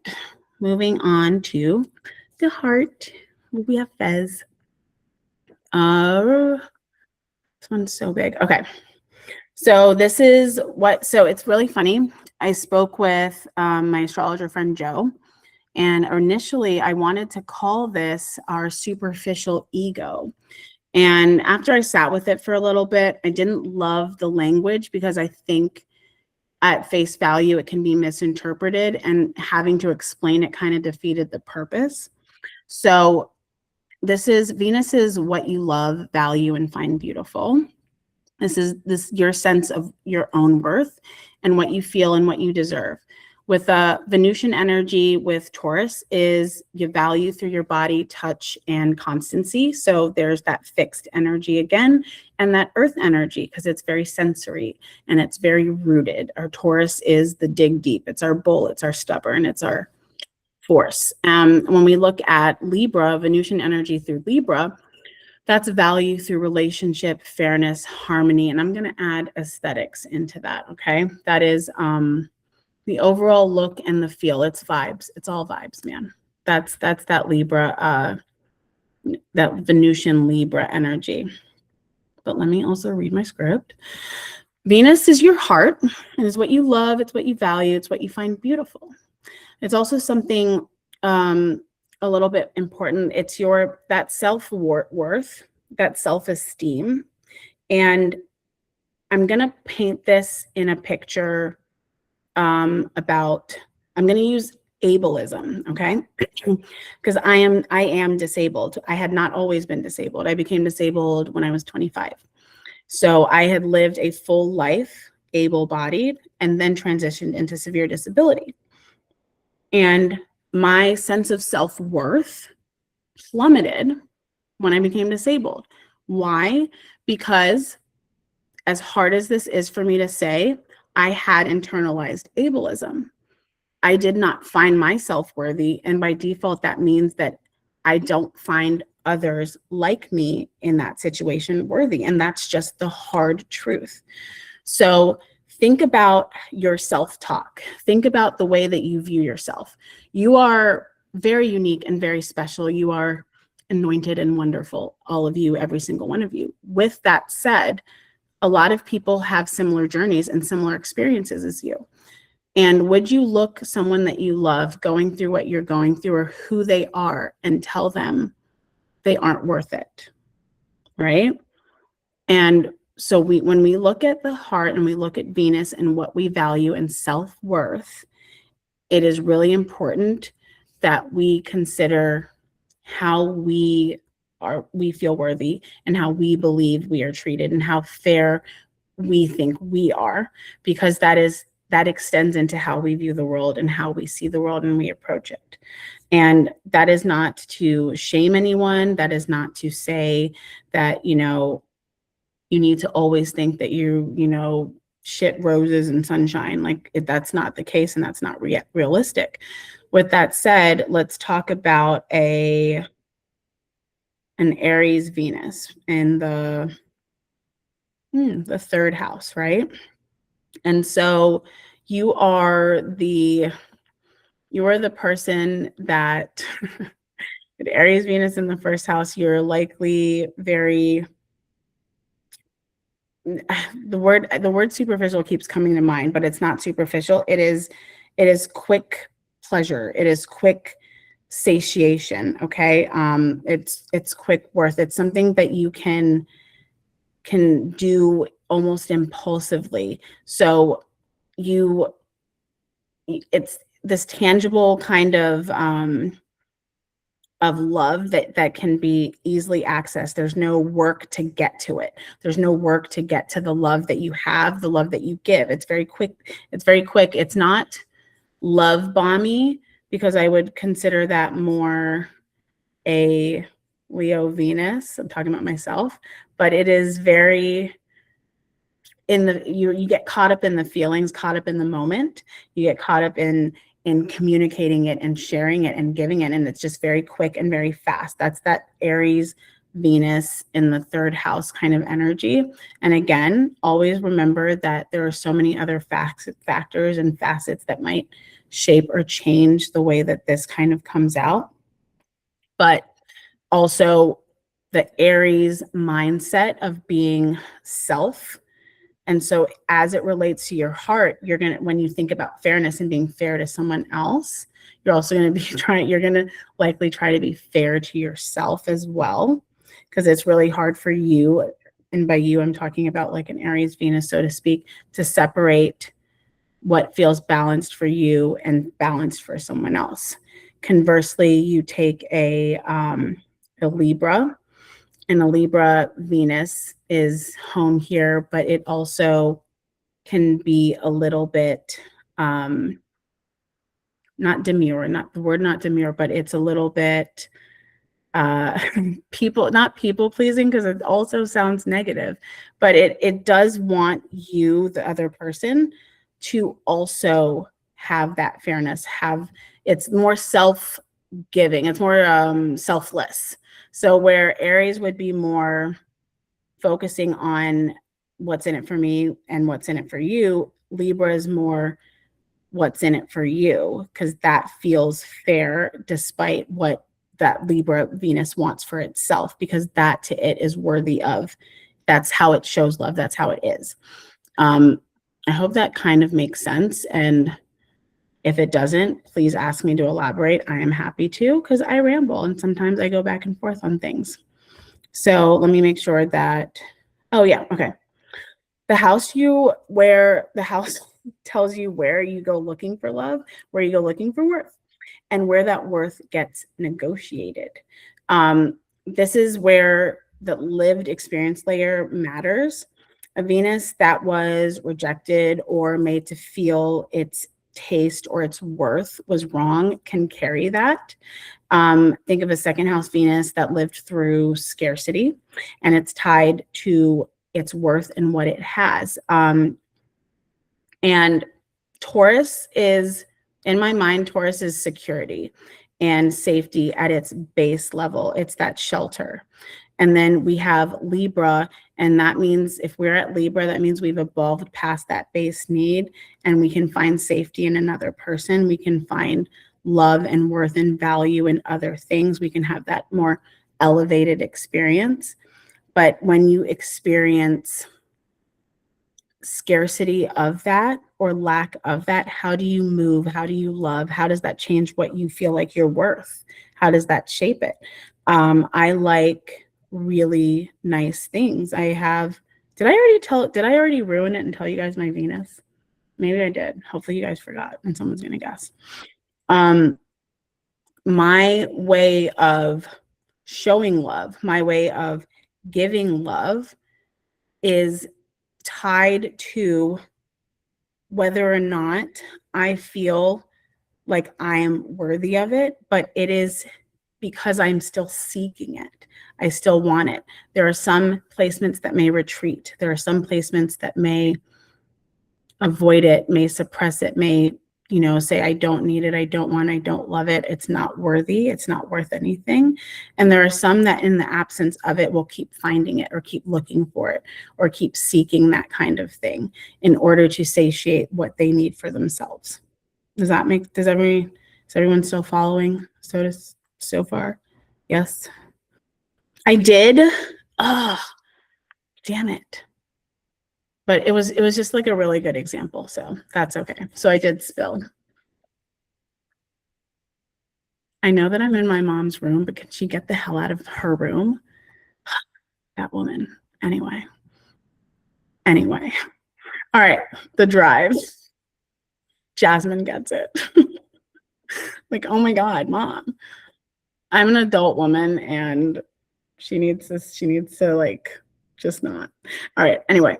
Moving on to the heart. We have Fez. This one's so big. Okay. So this is so it's really funny. I spoke with my astrologer friend, Joe, and initially I wanted to call this our superficial ego. And after I sat with it for a little bit, I didn't love the language because I think at face value, it can be misinterpreted, and having to explain it kind of defeated the purpose. So this is Venus is what you love, value, and find beautiful. This is your sense of your own worth and what you feel and what you deserve. With Venusian energy with Taurus is your value through your body, touch, and constancy. So there's that fixed energy again, and that earth energy, because it's very sensory and it's very rooted. Our Taurus is the dig deep. It's our bull. It's our stubborn. It's our force. When we look at Libra, Venusian energy through Libra, that's value through relationship, fairness, harmony. And I'm going to add aesthetics into that. Okay. That is the overall look and the feel. It's vibes. It's all vibes, man. That's that Libra, that Venusian Libra energy. But let me also read my script. Venus is your heart. It is what you love. It's what you value. It's what you find beautiful. It's also something a little bit important. It's that self-worth, that self-esteem. And I'm going to paint this in a picture about, I'm going to use ableism, okay? Because I am disabled. I had not always been disabled. I became disabled when I was 25. So I had lived a full life, able-bodied, and then transitioned into severe disability. And my sense of self-worth plummeted when I became disabled. Why? Because as hard as this is for me to say, I had internalized ableism. I did not find myself worthy. And by default, that means that I don't find others like me in that situation worthy. And that's just the hard truth. So think about your self-talk. Think about the way that you view yourself. You are very unique and very special. You are anointed and wonderful, all of you, every single one of you. With that said, a lot of people have similar journeys and similar experiences as you. And would you look someone that you love going through what you're going through or who they are and tell them they aren't worth it, right? And so when we look at the heart and we look at Venus and what we value and self-worth, it is really important that we consider how we feel worthy and how we believe we are treated and how fair we think we are, because that extends into how we view the world and how we see the world and we approach it. And that is not to shame anyone. That is not to say that, you need to always think that shit roses and sunshine. Like that's not the case, and that's not realistic. With that said, let's talk about an Aries Venus in the third house, right? And so you are the person that with Aries Venus in the first house, you're likely very, the word superficial keeps coming to mind, but it's not superficial. It is quick pleasure. It is quick satiation. Okay. It's quick worth. It's something that you can do almost impulsively. So it's this tangible kind of love that can be easily accessed. There's no work to get to it. There's no work to get to the love that you have, the love that you give. It's very quick. It's not love bomby, because I would consider that more a Leo Venus. I'm talking about myself, but it is very you get caught up in the feelings, caught up in the moment. You get caught up in communicating it and sharing it and giving it. And it's just very quick and very fast. That's that Aries Venus in the third house kind of energy. And again, always remember that there are so many other factors and facets that might shape or change the way that this kind of comes out. But also the Aries mindset of being self. And so as it relates to your heart, you're going to, when you think about fairness and being fair to someone else, you're also going to be you're going to likely try to be fair to yourself as well, because it's really hard for you. And by you, I'm talking about like an Aries Venus, so to speak, to separate what feels balanced for you and balanced for someone else. Conversely, you take a Libra, and a Libra Venus is home here, but it also can be a little bit not demure, not the word, not demure, but it's a little bit not people pleasing, because it also sounds negative, but it does want you, the other person, to also have that fairness, it's more self-giving, it's more selfless. So where Aries would be more focusing on what's in it for me and what's in it for you, Libra is more what's in it for you, because that feels fair despite what that Libra Venus wants for itself, because that to it is worthy of. That's how it shows love. That's how it is. I hope that kind of makes sense. And if it doesn't, please ask me to elaborate. I am happy to, because I ramble and sometimes I go back and forth on things. So let me make sure that, oh yeah, okay. The house tells you where you go looking for love, where you go looking for worth, and where that worth gets negotiated. This is where the lived experience layer matters. A Venus that was rejected or made to feel its taste or its worth was wrong can carry that. Think of a second house Venus that lived through scarcity, and it's tied to its worth and what it has. And Taurus is, in my mind, Taurus is security and safety at its base level. It's that shelter. And then we have Libra, and that means if we're at Libra, that means we've evolved past that base need, and we can find safety in another person. We can find love and worth and value in other things. We can have that more elevated experience. But when you experience scarcity of that or lack of that, how do you move? How do you love? How does that change what you feel like you're worth? How does that shape it? I like really nice things. Did I already ruin it and tell you guys my Venus? Maybe I did. Hopefully you guys forgot and someone's gonna guess. My way of showing love, my way of giving love is tied to whether or not I feel like I am worthy of it, but it is because I'm still seeking it. I still want it. There are some placements that may retreat. There are some placements that may avoid it, may suppress it, may, say, I don't need it, I don't want, I don't love it, it's not worthy, it's not worth anything. And there are some that in the absence of it will keep finding it or keep looking for it or keep seeking that kind of thing in order to satiate what they need for themselves. Is everyone still following so far? Yes. I did. Oh, damn it. But it was just like a really good example, so that's okay. So I did spill. I know that I'm in my mom's room, but can she get the hell out of her room? That woman. Anyway. All right, the drive. Jasmine gets it. Like, oh my God, Mom. I'm an adult woman and she needs to like just not. All right, anyway.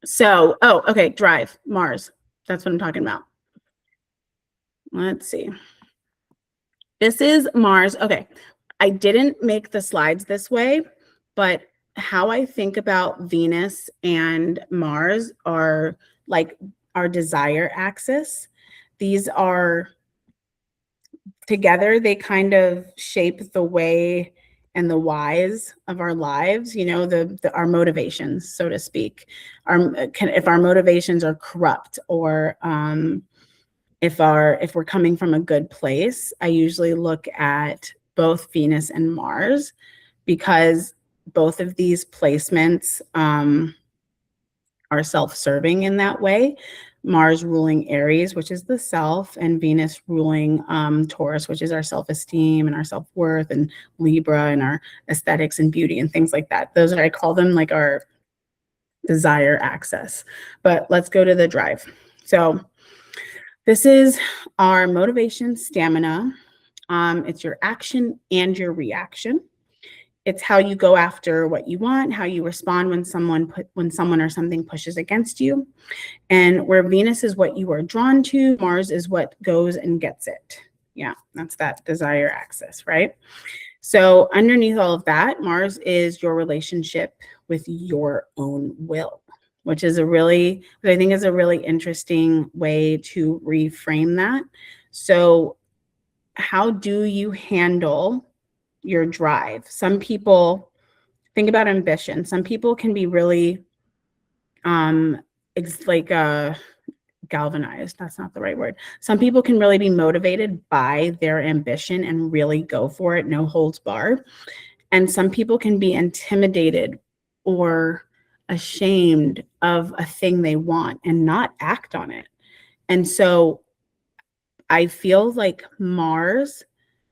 So, okay, drive, Mars. That's what I'm talking about. Let's see. This is Mars. Okay, I didn't make the slides this way, but how I think about Venus and Mars are like our desire axis. These are together, they kind of shape the way and the whys of our lives, you know, our motivations, so to speak, if our motivations are corrupt, or if we're coming from a good place, I usually look at both Venus and Mars, because both of these placements are self-serving in that way. Mars ruling Aries, which is the self, and Venus ruling Taurus, which is our self-esteem and our self-worth, and Libra and our aesthetics and beauty and things like that. Those are, I call them like our desire axis. But let's go to the drive. So this is our motivation, stamina. It's your action and your reaction. It's how you go after what you want, how you respond when someone or something pushes against you. And where Venus is what you are drawn to, Mars is what goes and gets it. Yeah, that's that desire axis, right? So underneath all of that, Mars is your relationship with your own will, which I think is a really interesting way to reframe that. So how do you handle your drive? Some people think about ambition. Some people can be really galvanized. That's not the right word. Some people can really be motivated by their ambition and really go for it, no holds barred. And some people can be intimidated or ashamed of a thing they want and not act on it. And so I feel like Mars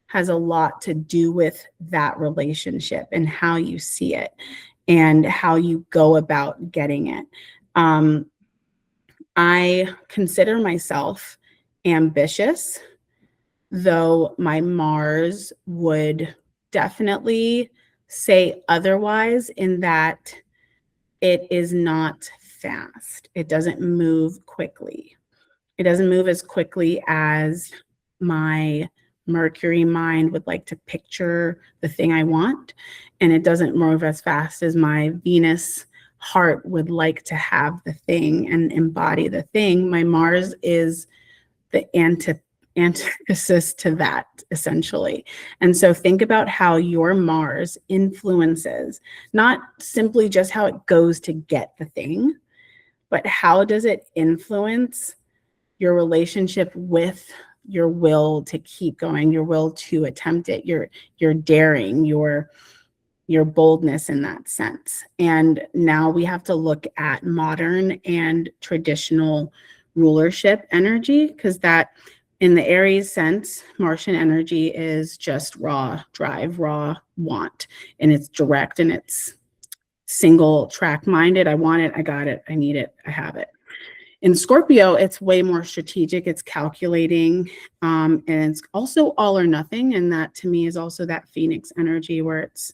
has a lot to do with that relationship and how you see it and how you go about getting it. I consider myself ambitious, though my Mars would definitely say otherwise, in that it is not fast. It doesn't move quickly. It doesn't move as quickly as my Mercury mind would like to picture the thing I want. And it doesn't move as fast as my Venus heart would like to have the thing and embody the thing. My Mars is the antithesis to that, essentially. And so think about how your Mars influences, not simply just how it goes to get the thing, but how does it influence your relationship with your will to keep going, your will to attempt it, your daring, your boldness in that sense. And now we have to look at modern and traditional rulership energy, because that, in the Aries sense, Martian energy is just raw drive, raw want, and it's direct and it's single track minded. I want it, I got it, I need it, I have it. In Scorpio, it's way more strategic, it's calculating, and it's also all or nothing. And that to me is also that Phoenix energy, where it's,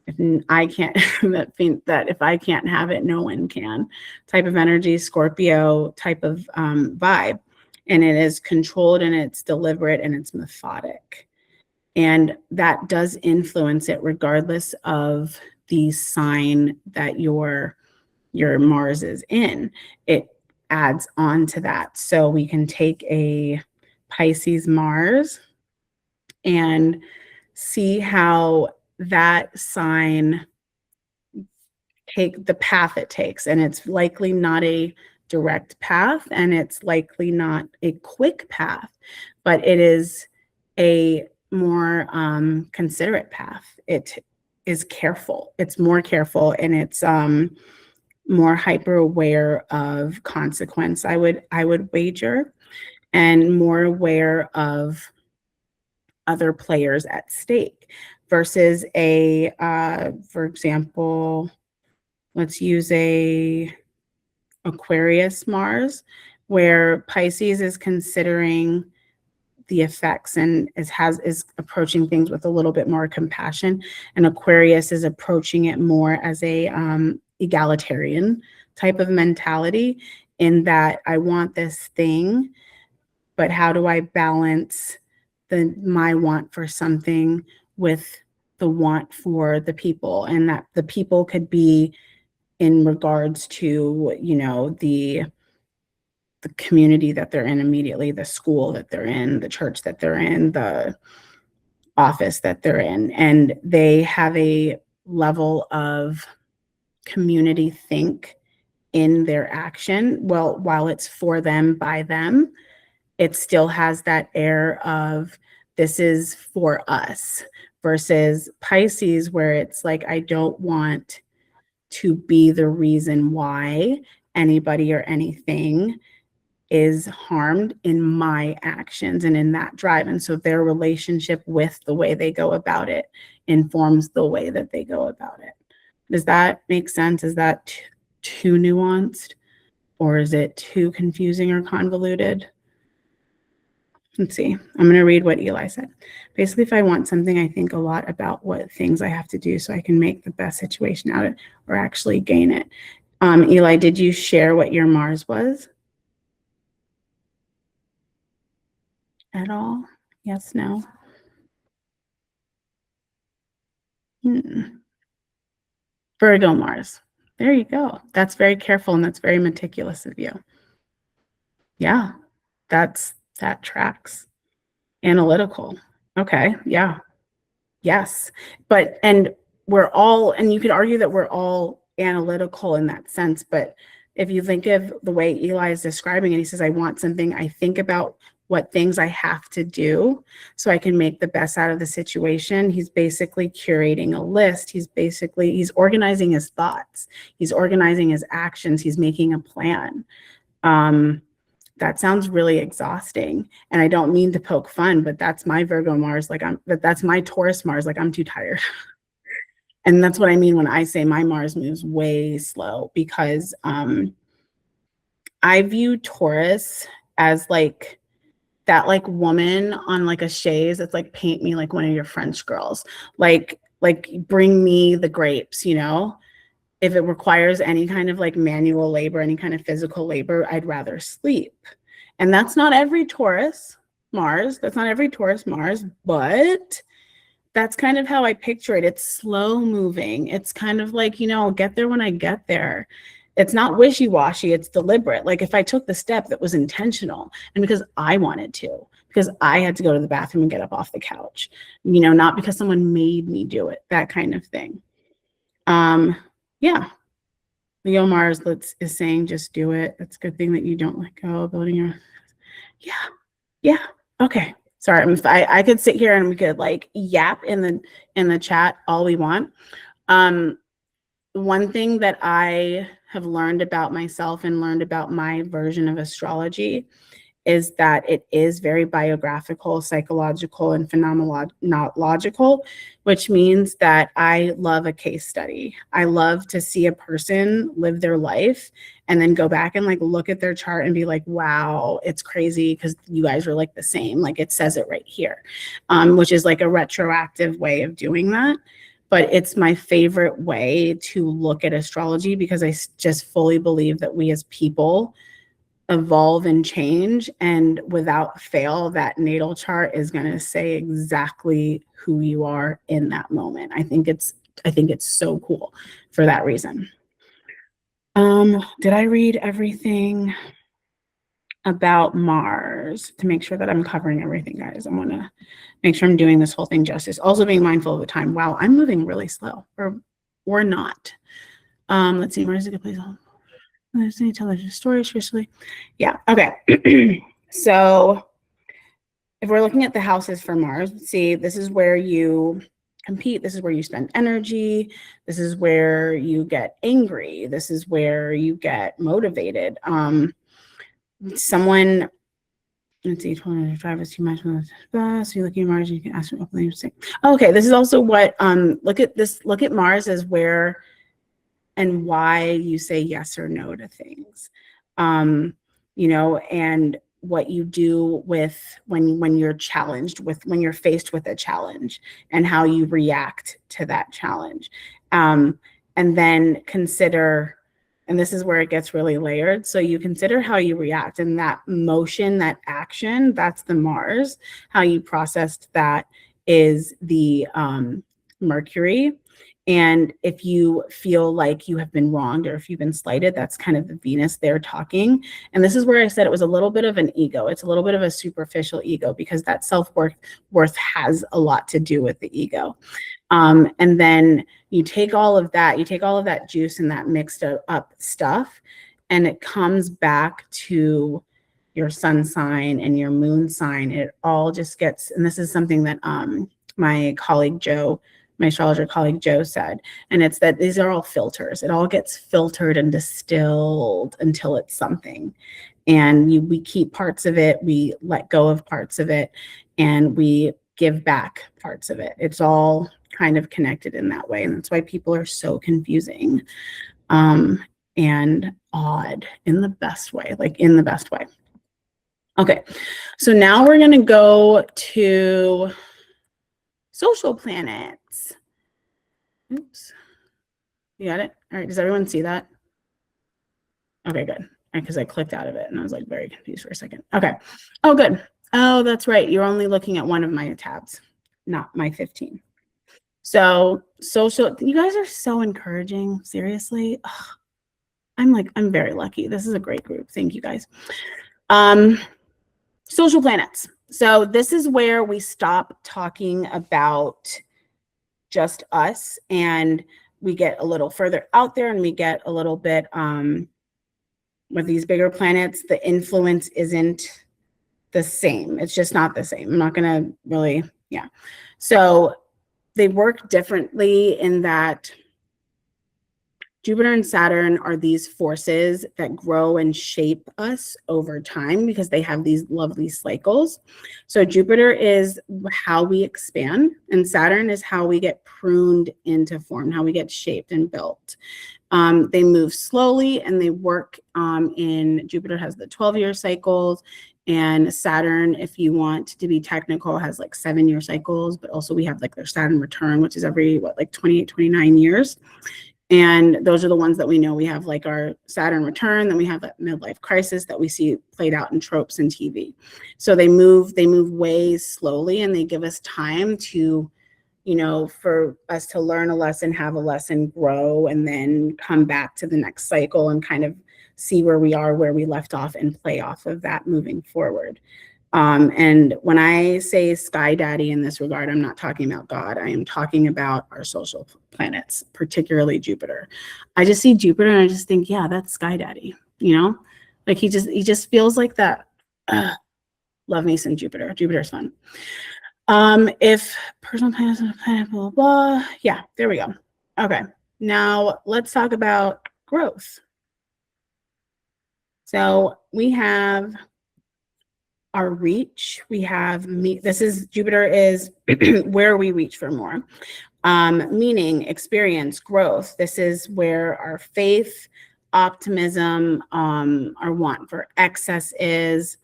if I can't, that if I can't have it, no one can type of energy, Scorpio type of vibe. And it is controlled and it's deliberate and it's methodic. And that does influence it regardless of the sign that your Mars is in. It adds on to that. So we can take a Pisces Mars and see how that sign take the path it takes. And it's likely not a direct path, and it's likely not a quick path, but it is a more considerate path. It is careful. It's more careful, and it's more hyper aware of consequence, I would wager, and more aware of other players at stake, versus a for example, let's use a Aquarius Mars, where Pisces is considering the effects and is approaching things with a little bit more compassion, and Aquarius is approaching it more as a egalitarian type of mentality, in that I want this thing, but how do I balance my want for something with the want for the people? And that the people could be in regards to, you know, the community that they're in immediately, the school that they're in, the church that they're in, office that they're in, and they have a level of community think in their action. Well, while it's for them, by them, it still has that air of this is for us, versus Pisces, where it's like, I don't want to be the reason why anybody or anything is harmed in my actions and in that drive. And so their relationship with the way they go about it informs the way that they go about it. Does that make sense? Is that too nuanced, or is it too confusing or convoluted? Let's see. I'm going to read what Eli said. Basically, if I want something, I think a lot about what things I have to do so I can make the best situation out of it or actually gain it. Eli, did you share what your Mars was at all? Yes, no? Virgo Mars. There you go. That's very careful and that's very meticulous of you. Yeah, that tracks. Analytical. Okay, yeah. Yes. And we're all, and you could argue that we're all analytical in that sense, but if you think of the way Eli is describing it, he says, I want something, I think about what things I have to do so I can make the best out of the situation. He's basically curating a list. He's organizing his thoughts. He's organizing his actions. He's making a plan. That sounds really exhausting. And I don't mean to poke fun, but that's my Virgo Mars. That's my Taurus Mars. Like, I'm too tired. And that's what I mean when I say my Mars moves way slow, because I view Taurus as like that, like, woman on like a chaise that's like, paint me like one of your French girls. Like bring me the grapes, you know? If it requires any kind of like manual labor, any kind of physical labor, I'd rather sleep. And that's not every Taurus Mars. That's not every Taurus Mars, but that's kind of how I picture it. It's slow moving. It's kind of like, I'll get there when I get there. It's not wishy-washy. It's deliberate. Like, if I took the step that was intentional and because I wanted to, because I had to go to the bathroom and get up off the couch, not because someone made me do it, that kind of thing. Yeah. Leo Mars is saying, just do it. It's a good thing that you don't let go of building your, yeah. Okay. Sorry. I could sit here and we could like yap in the chat all we want. One thing that I have learned about myself and learned about my version of astrology is that it is very biographical, psychological, and phenomenological, which means that I love a case study. I love to see a person live their life and then go back and like look at their chart and be like, wow, it's crazy because you guys are like the same. Like, it says it right here, which is like a retroactive way of doing that. But it's my favorite way to look at astrology because I just fully believe that we as people evolve and change, and without fail, that natal chart is going to say exactly who you are in that moment. I think it's so cool for that reason. Did I read everything about Mars to make sure that I'm covering everything, guys? I want to make sure I'm doing this whole thing justice. Also being mindful of the time. Wow, I'm moving really slow, or not. Let's see, Mars is a good place. There's any television stories, seriously. Yeah, okay. So if we're looking at the houses for Mars, see, this is where you compete. This is where you spend energy. This is where you get angry. This is where you get motivated. Someone, let's see, 25 is too much. So you're looking at Mars, you can ask me openly. Okay, this is also what, look at Mars as where and why you say yes or no to things, and what you do with when you're challenged when you're faced with a challenge and how you react to that challenge. And then consider, and this is where it gets really layered. So you consider how you react, and that motion, that action, that's the Mars. How you processed that is the Mercury. And if you feel like you have been wronged or if you've been slighted, that's kind of the Venus there talking. And this is where I said it was a little bit of an ego. It's a little bit of a superficial ego, because that self-worth has a lot to do with the ego. And then you take all of that juice and that mixed up stuff, and it comes back to your sun sign and your moon sign. It all just gets, and this is something that my colleague Joe, my astrologer colleague Joe said, and it's that these are all filters. It all gets filtered and distilled until it's something. And we keep parts of it, we let go of parts of it, and we give back parts of it. It's all kind of connected in that way. And that's why people are so confusing and odd in the best way, like in the best way. Okay, so now we're going to go to social planets. Oops. You got it? All right, does everyone see that? Okay, good. Because I clicked out of it and I was like very confused for a second. Okay. Oh, good. Oh, that's right. You're only looking at one of my tabs, not my 15. So social, you guys are so encouraging. Seriously. Ugh. I'm very lucky. This is a great group. Thank you guys. Social planets. So this is where we stop talking about just us and we get a little further out there, and we get a little bit with these bigger planets, the influence isn't the same. It's just not the same. I'm not going to really, yeah. So they work differently in that Jupiter and Saturn are these forces that grow and shape us over time because they have these lovely cycles. So Jupiter is how we expand, and Saturn is how we get pruned into form, how we get shaped and built. They move slowly and they work in Jupiter has the 12-year cycles, and Saturn, if you want to be technical, has like 7-year cycles, but also we have like their Saturn return, which is every like 28, 29 years. And those are the ones that we know. We have like our Saturn return, then we have that midlife crisis that we see played out in tropes and TV. So they move way slowly, and they give us time to, you know, for us to learn a lesson, have a lesson, grow, and then come back to the next cycle and kind of see where we are, where we left off, and play off of that moving forward. And when I say sky daddy in this regard, I'm not talking about God. I am talking about our social planets, particularly Jupiter. I just see Jupiter and I just think, yeah, that's sky daddy, you know, like he just feels like that. Love me some Jupiter. Jupiter's fun. If personal planets on a planet, blah, blah, blah. Yeah, there we go. Okay. Now let's talk about growth. So we have our reach. We have this is Jupiter is where we reach for more. Meaning, experience, growth. This is where our faith, optimism, our want for excess is.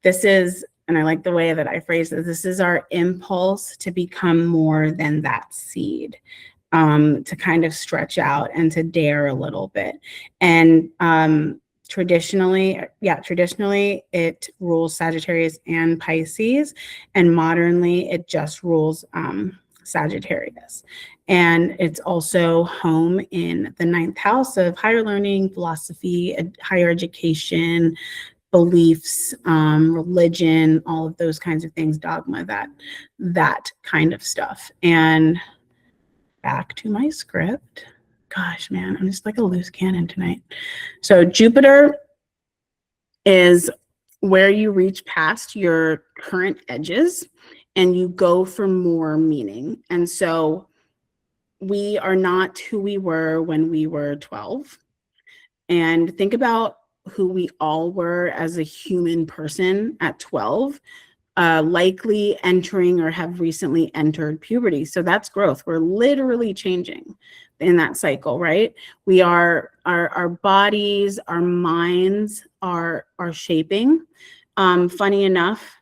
This is, and I like the way that I phrase it, this is our impulse to become more than that seed, to kind of stretch out and to dare a little bit. And traditionally it rules Sagittarius and Pisces, and modernly it just rules Sagittarius. And it's also home in the 9th house of higher learning, philosophy, higher education, beliefs, religion, all of those kinds of things, dogma, that kind of stuff. And back to my script. Gosh, man, I'm just like a loose cannon tonight. So Jupiter is where you reach past your current edges and you go for more meaning. And so we are not who we were when we were 12. And think about who we all were as a human person at 12. Likely entering or have recently entered puberty. So that's growth. We're literally changing in that cycle, right? We are, our bodies, our minds are shaping. Funny enough,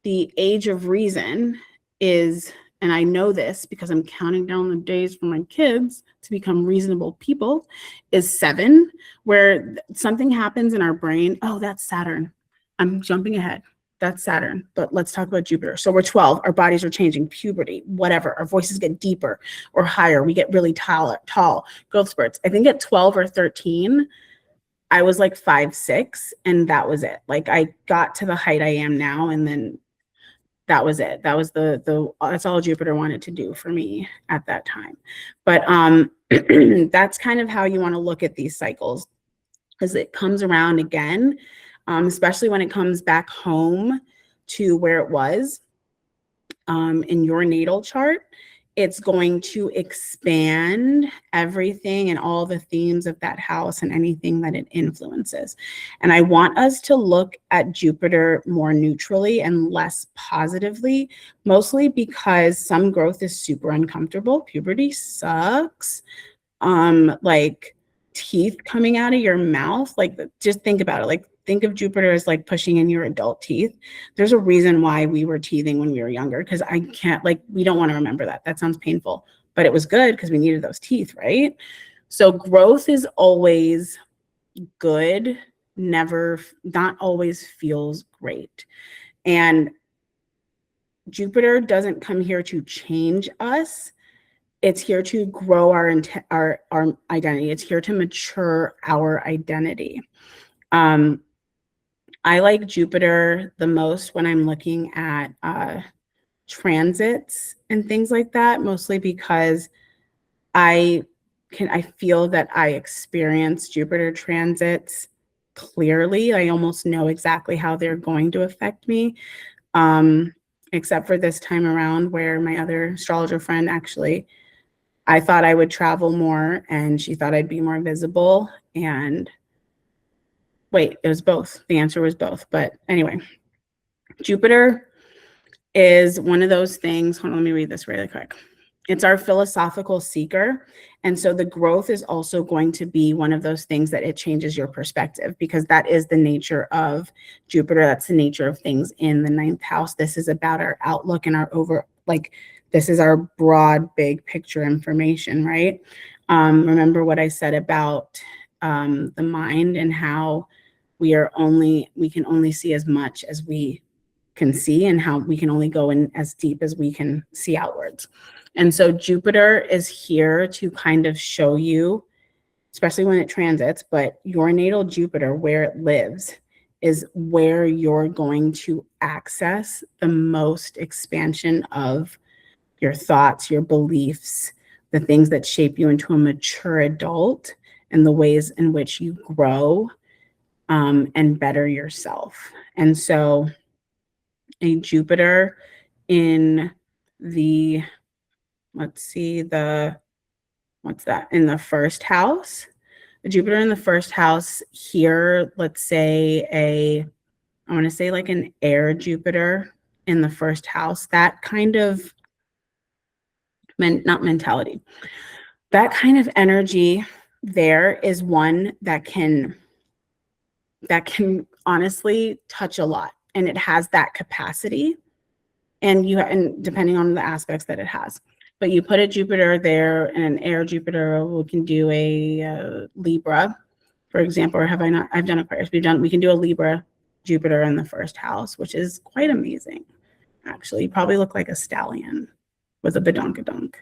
the age of reason is, and I know this because I'm counting down the days for my kids to become reasonable people, is 7, where something happens in our brain. Oh, that's Saturn. I'm jumping ahead. that's Saturn, but let's talk about Jupiter. So we're 12, our bodies are changing, puberty, whatever. Our voices get deeper or higher. We get really tall, growth spurts. I think at 12 or 13, I was like 5'6", and that was it. Like I got to the height I am now, and then that was it. That was that's all Jupiter wanted to do for me at that time. But that's kind of how you want to look at these cycles, because it comes around again, especially when it comes back home to where it was in your natal chart. It's going to expand everything and all the themes of that house and anything that it influences. And I want us to look at Jupiter more neutrally and less positively, mostly because some growth is super uncomfortable. Puberty sucks. Like teeth coming out of your mouth, like just think about it. Like think of Jupiter as like pushing in your adult teeth. There's a reason why we were teething when we were younger, because I can't, like, we don't want to remember that. That sounds painful, but it was good because we needed those teeth, right? So growth is always good, not always feels great. And Jupiter doesn't come here to change us. It's here to grow our identity. It's here to mature our identity. I like Jupiter the most when I'm looking at transits and things like that, mostly because I feel that I experience Jupiter transits clearly. I almost know exactly how they're going to affect me, except for this time around where my other astrologer friend actually, I thought I would travel more and she thought I'd be more visible. And wait, it was both. The answer was both. But anyway, Jupiter is one of those things. Hold on, let me read this really quick. It's our philosophical seeker. And so the growth is also going to be one of those things that it changes your perspective, because that is the nature of Jupiter. That's the nature of things in the 9th house. This is about our outlook and our this is our broad, big picture information, right? Remember what I said about the mind and how we can only see as much as we can see, and how we can only go in as deep as we can see outwards. And so Jupiter is here to kind of show you, especially when it transits, but your natal Jupiter, where it lives, is where you're going to access the most expansion of your thoughts, your beliefs, the things that shape you into a mature adult, and the ways in which you grow and better yourself. And so a Jupiter in the, in the first house, a Jupiter in the first house here, let's say I want to say like an air Jupiter in the first house, that kind of not mentality, that kind of energy there is one that can honestly touch a lot, and it has that capacity, and depending on the aspects that it has. But you put a Jupiter there, and an air Jupiter, we can do a Libra, for example, or have I not? I've done Aquarius. We can do a Libra Jupiter in the first house, which is quite amazing. Actually, you probably look like a stallion with a badonkadonk.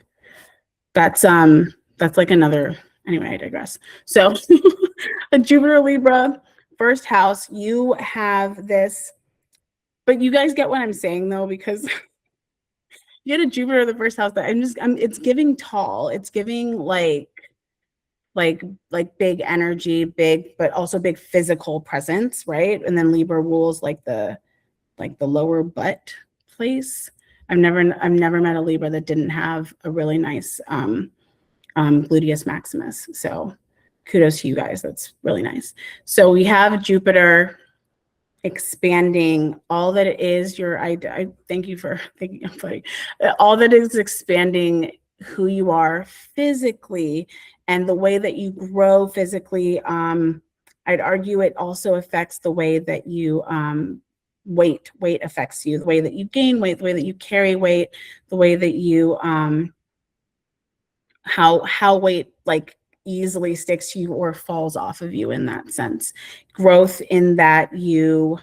That's like another, anyway, I digress. So a Jupiter Libra first house, you have this, but you guys get what I'm saying though, because you had a Jupiter in the first house that it's giving tall. It's giving like big energy, big, but also big physical presence, right? And then Libra rules like the lower butt place. I've never met a Libra that didn't have a really nice gluteus maximus. So kudos to you guys. That's really nice. So we have Jupiter expanding all that it is. I thank you for thinking of funny. All that is expanding who you are physically and the way that you grow physically. I'd argue it also affects the way that you weight affects you, the way that you gain weight, the way that you carry weight, the way that you how weight like easily sticks to you or falls off of you in that sense. Growth in that you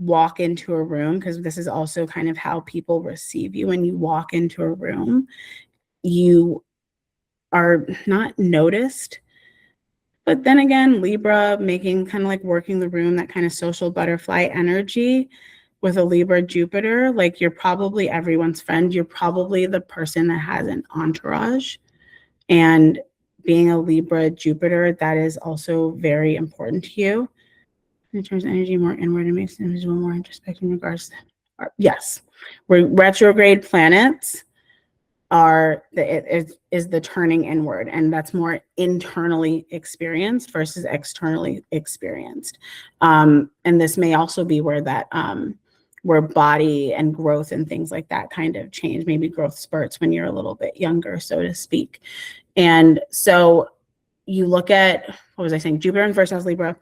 walk into a room, because this is also kind of how people receive you. When you walk into a room, you are not noticed. But then again, Libra making kind of like working the room, that kind of social butterfly energy with a Libra Jupiter, like you're probably everyone's friend. You're probably the person that has an entourage. And being a Libra Jupiter, that is also very important to you. In terms of energy, more inward, and makes the individual more introspective in regards to, yes, retrograde planets is the turning inward, and that's more internally experienced versus externally experienced. And this may also be where that where body and growth and things like that kind of change, maybe growth spurts when you're a little bit younger, so to speak. And so you look at, what was I saying? Jupiter in first house Libra,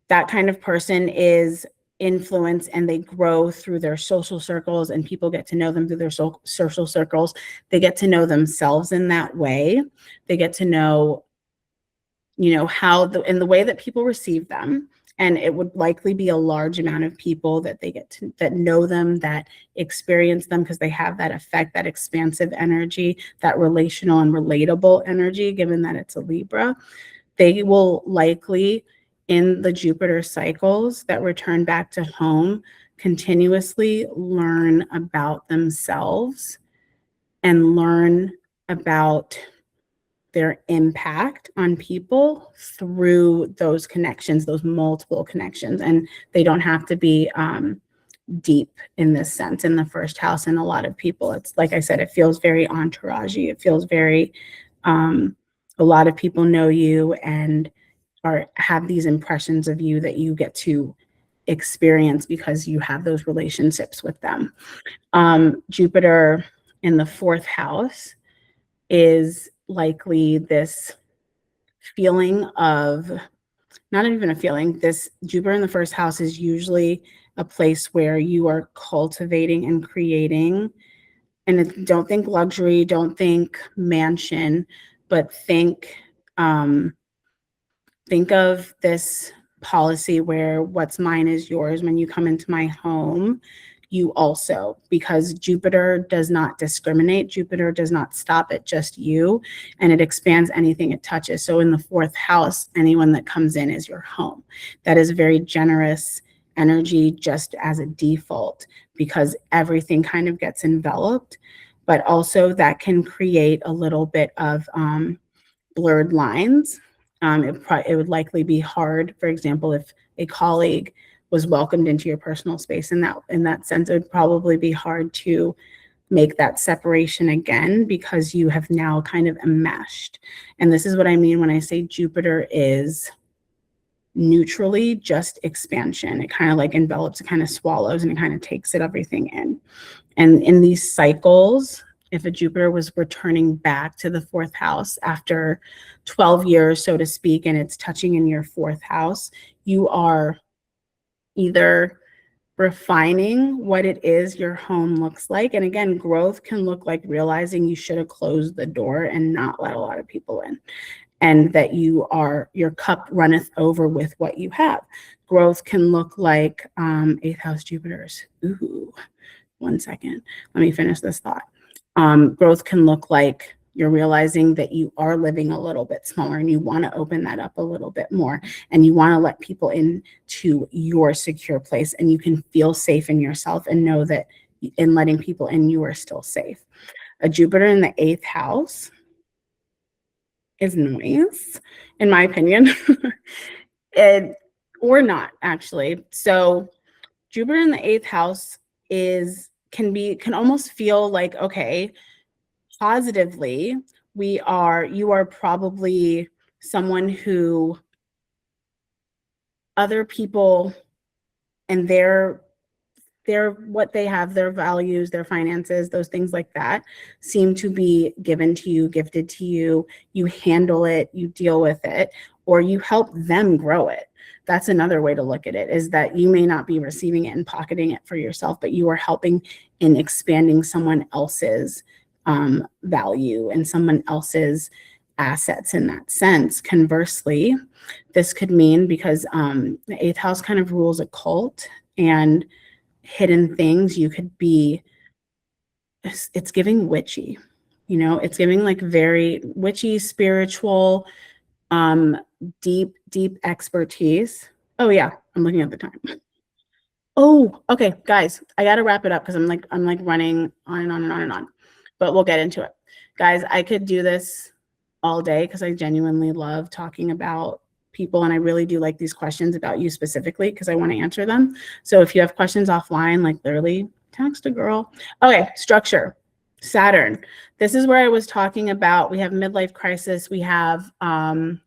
that kind of person is influence, and they grow through their social circles, and people get to know them through their social circles. They get to know themselves in that way. They get to know, how in the way that people receive them. And it would likely be a large amount of people that they get to, that know them, that experience them, because they have that effect, that expansive energy, that relational and relatable energy, given that it's a Libra. They will likely, in the Jupiter cycles that return back to home, continuously learn about themselves and learn about their impact on people through those connections, those multiple connections. And they don't have to be deep in this sense in the first house. And a lot of people, it's like I said, it feels very entourage-y. It feels very, a lot of people know you and have these impressions of you that you get to experience because you have those relationships with them. Jupiter in the fourth house is likely this feeling of, not even a feeling, this Jupiter in the first house is usually a place where you are cultivating and creating. And don't think luxury, don't think mansion, but think of this policy where what's mine is yours. When you come into my home, you also, because Jupiter does not discriminate. Jupiter does not stop at just you, and it expands anything it touches. So in the fourth house, anyone that comes in is your home. That is very generous energy just as a default, because everything kind of gets enveloped, but also that can create a little bit of blurred lines. It would likely be hard, for example, if a colleague was welcomed into your personal space in that sense, it would probably be hard to make that separation again, because you have now kind of enmeshed. And this is what I mean when I say Jupiter is neutrally just expansion. It kind of like envelops, it kind of swallows, and it kind of takes everything in. And in these cycles, if a Jupiter was returning back to the fourth house after 12 years, so to speak, and it's touching in your fourth house, you are either refining what it is your home looks like. And again, growth can look like realizing you should have closed the door and not let a lot of people in, and that your cup runneth over with what you have. Growth can look like eighth house Jupiters. Ooh, 1 second. Let me finish this thought. Growth can look like you're realizing that you are living a little bit smaller, and you want to open that up a little bit more, and you want to let people into your secure place, and you can feel safe in yourself and know that in letting people in, you are still safe. A Jupiter in the eighth house is nice, in my opinion, or not actually. So Jupiter in the eighth house can almost feel like, okay, positively, you are probably someone who other people and their what they have, their values, their finances, those things like that seem to be given to you, gifted to you. You handle it, you deal with it, or you help them grow it. That's another way to look at it, is that you may not be receiving it and pocketing it for yourself, but you are helping in expanding someone else's value and someone else's assets in that sense. Conversely, this could mean, because the eighth house kind of rules occult and hidden things, you could be, it's giving witchy, you know, it's giving like very witchy, spiritual, deep expertise. Oh yeah, I'm looking at the time. Oh, okay, guys, I gotta wrap it up because I'm like running on and on and on and on, but we'll get into it. Guys, I could do this all day because I genuinely love talking about people, and I really do like these questions about you specifically because I want to answer them. So if you have questions offline, like literally text a girl. Okay, structure. Saturn. This is where I was talking about. We have midlife crisis. We have our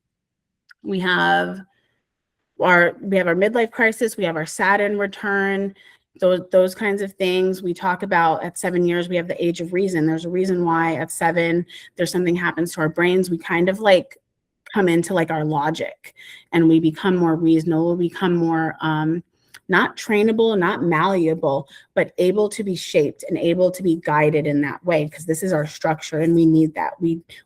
midlife crisis, we have our Saturn return, those kinds of things. We talk about at 7 years, we have the age of reason. There's a reason why at 7, there's something happens to our brains. We kind of like come into like our logic and we become more reasonable, we become more not trainable, not malleable, but able to be shaped and able to be guided in that way, because this is our structure and we need that.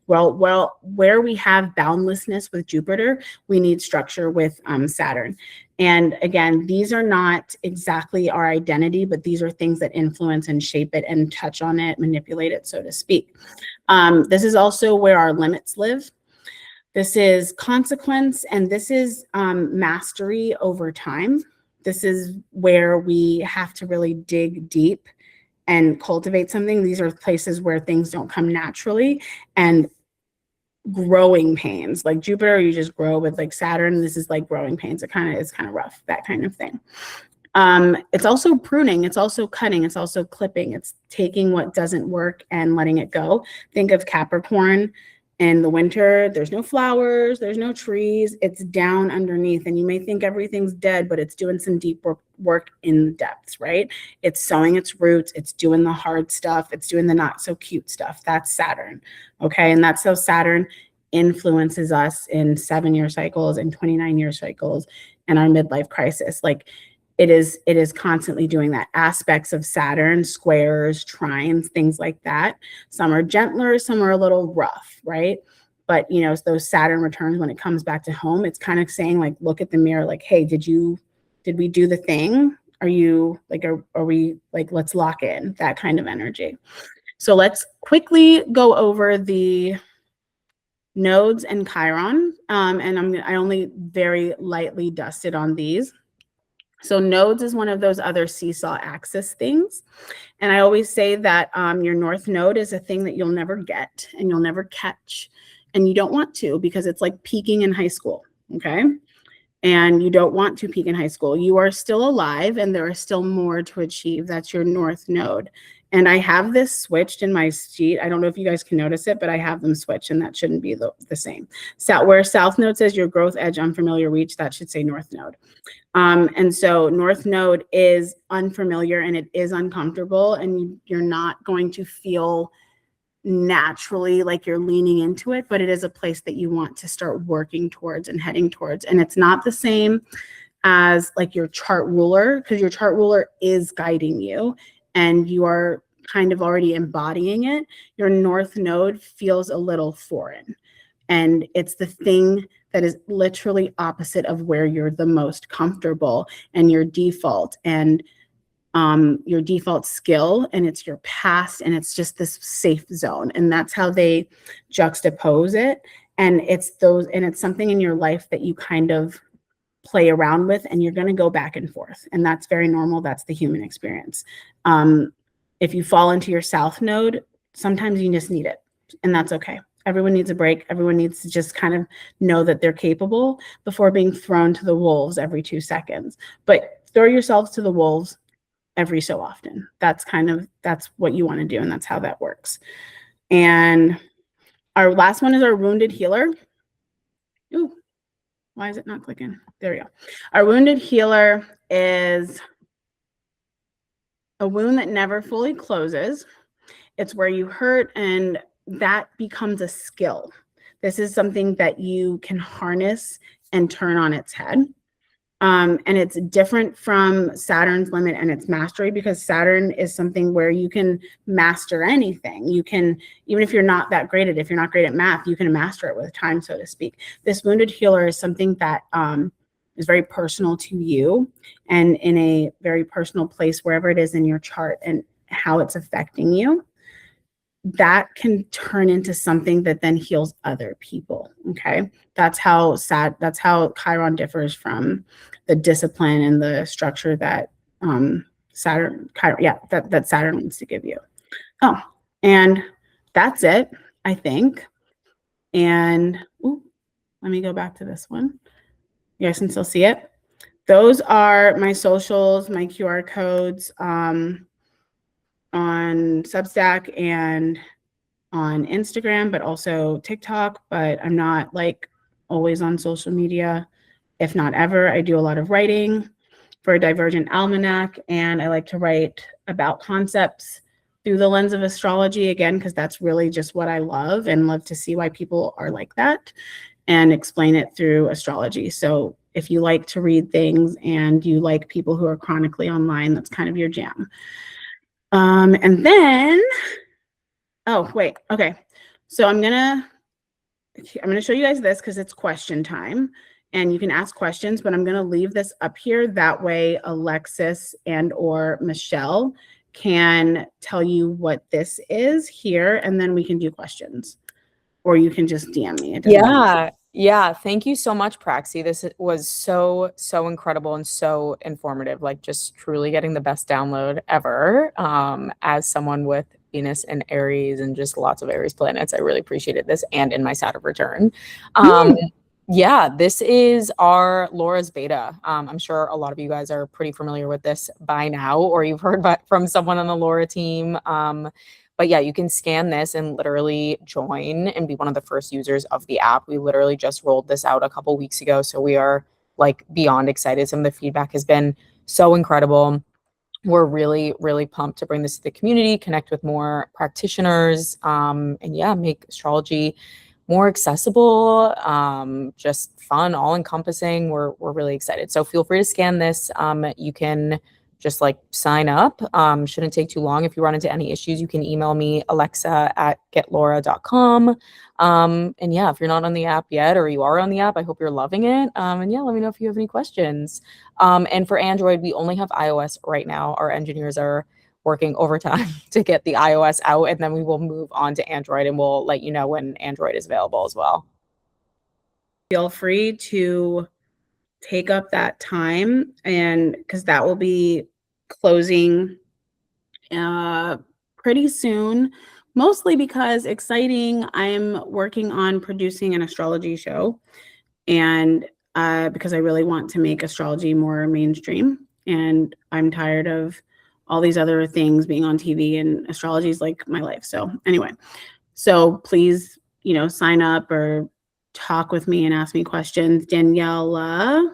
Where we have boundlessness with Jupiter, we need structure with Saturn. And again, these are not exactly our identity, but these are things that influence and shape it and touch on it, manipulate it, so to speak. This is also where our limits live. This is consequence, and this is mastery over time. This is where we have to really dig deep and cultivate something. These are places where things don't come naturally, and growing pains. Like Jupiter, you just grow. With like Saturn, this is like growing pains. It's kind of rough, that kind of thing. It's also pruning, it's also cutting, it's also clipping. It's taking what doesn't work and letting it go. Think of Capricorn. In the winter, there's no flowers, there's no trees, it's down underneath, and you may think everything's dead, but it's doing some deep work in the depths, right? It's sowing its roots, it's doing the hard stuff, it's doing the not so cute stuff. That's Saturn, okay? And that's how Saturn influences us in 7-year cycles and 29-year cycles and our midlife crisis. Like it is constantly doing that. Aspects of Saturn, squares, trines, things like that. Some are gentler, some are a little rough, right? But you know, those Saturn returns when it comes back to home, it's kind of saying like, look at the mirror, like, hey, did we do the thing? Are you like, are we like, let's lock in, that kind of energy. So let's quickly go over the nodes and Chiron. And I only very lightly dusted on these. So nodes is one of those other seesaw axis things. And I always say that your north node is a thing that you'll never get and you'll never catch. And you don't want to, because it's like peaking in high school, okay? And you don't want to peak in high school. You are still alive and there are still more to achieve. That's your north node. And I have this switched in my sheet. I don't know if you guys can notice it, but I have them switched, and that shouldn't be the same. So where south node says your growth edge, unfamiliar reach, that should say north node. And so north node is unfamiliar and it is uncomfortable, and you're not going to feel naturally like you're leaning into it, but it is a place that you want to start working towards and heading towards. And it's not the same as like your chart ruler, because your chart ruler is guiding you and you are kind of already embodying it. Your north node feels a little foreign, and it's the thing that is literally opposite of where you're the most comfortable and your default skill, and it's your past, and it's just this safe zone. And that's how they juxtapose it. And it's something in your life that you kind of play around with, and you're going to go back and forth. And that's very normal. That's the human experience. If you fall into your south node, sometimes you just need it, and that's okay. Everyone needs a break. Everyone needs to just kind of know that they're capable before being thrown to the wolves every 2 seconds. But throw yourselves to the wolves every so often. That's what you want to do, and that's how that works. And our last one is our wounded healer. Ooh, why is it not clicking? There we go. Our wounded healer is a wound that never fully closes. It's where you hurt, and that becomes a skill. This is something that you can harness and turn on its head. And it's different from Saturn's limit and its mastery, because Saturn is something where you can master anything. You can, even if you're not that great at it, if you're not great at math, you can master it with time, so to speak. This wounded healer is something that is very personal to you and in a very personal place, wherever it is in your chart and how it's affecting you, that can turn into something that then heals other people. Okay. That's how Chiron differs from the discipline and the structure that Saturn wants to give you. Oh, and that's it, I think. And let me go back to this one. You guys can still see it. Those are my socials, my QR codes on Substack and on Instagram, but also TikTok. But I'm not like always on social media, if not ever. I do a lot of writing for Divergent Almanac, and I like to write about concepts through the lens of astrology, again, because that's really just what I love and love to see why people are like that and explain it through astrology. So if you like to read things and you like people who are chronically online, that's kind of your jam. And then, oh, wait, okay. So I'm gonna show you guys this because it's question time and you can ask questions, but I'm gonna leave this up here. That way Alexis and or Michelle can tell you what this is here, and then we can do questions. Or you can just DM me. Yeah. Thank you so much, Praxie. This was so incredible and so informative. Like, just truly getting the best download ever. As someone with Venus and Aries and just lots of Aries planets, I really appreciated this, and in my Saturn return. Yeah, this is our Laura's beta. I'm sure a lot of you guys are pretty familiar with this by now, or you've heard from someone on the Laura team. But yeah, you can scan this and literally join and be one of the first users of the app. We literally just rolled this out a couple weeks ago, so we are like beyond excited. Some of the feedback has been so incredible. We're really, really pumped to bring this to the community, connect with more practitioners, and yeah, make astrology more accessible, just fun, all encompassing. We're really excited. So feel free to scan this. You can just like sign up. Shouldn't take too long. If you run into any issues, you can email me, alexa@getlaura.com. And yeah, if you're not on the app yet, or you are on the app, I hope you're loving it. And yeah, let me know if you have any questions. And for Android, we only have iOS right now. Our engineers are working overtime to get the iOS out, and then we will move on to Android, and we'll let you know when Android is available as well. Feel free to take up that time, and because that will be closing pretty soon, mostly because exciting, I'm working on producing an astrology show, and because I really want to make astrology more mainstream, and I'm tired of all these other things being on TV, and astrology is like my life. So anyway, so please, sign up or talk with me and ask me questions. Daniela,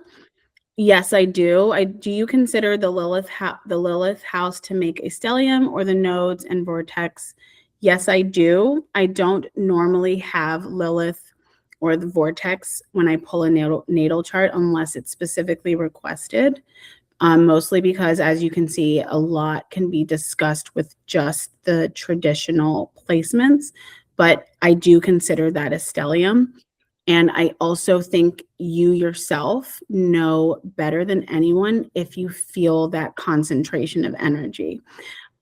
yes, I do. Do you consider the Lilith house to make a stellium, or the nodes and vortex? Yes, I do. I don't normally have Lilith or the vortex when I pull a natal chart unless it's specifically requested. Mostly because, as you can see, a lot can be discussed with just the traditional placements, but I do consider that a stellium. And I also think you yourself know better than anyone if you feel that concentration of energy.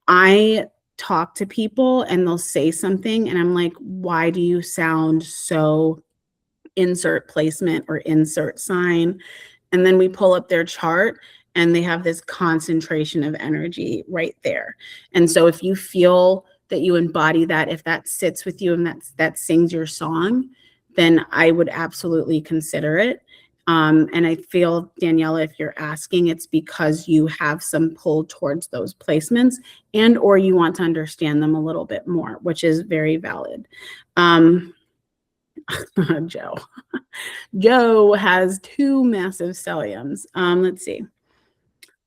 I talk to people and they'll say something and I'm like, why do you sound so insert placement or insert sign? And then we pull up their chart and they have this concentration of energy right there. And so if you feel that you embody that, if that sits with you and that sings your song, then I would absolutely consider it. And I feel, Daniela, if you're asking, it's because you have some pull towards those placements and or you want to understand them a little bit more, which is very valid. Joe has 2 massive stelliums. Let's see.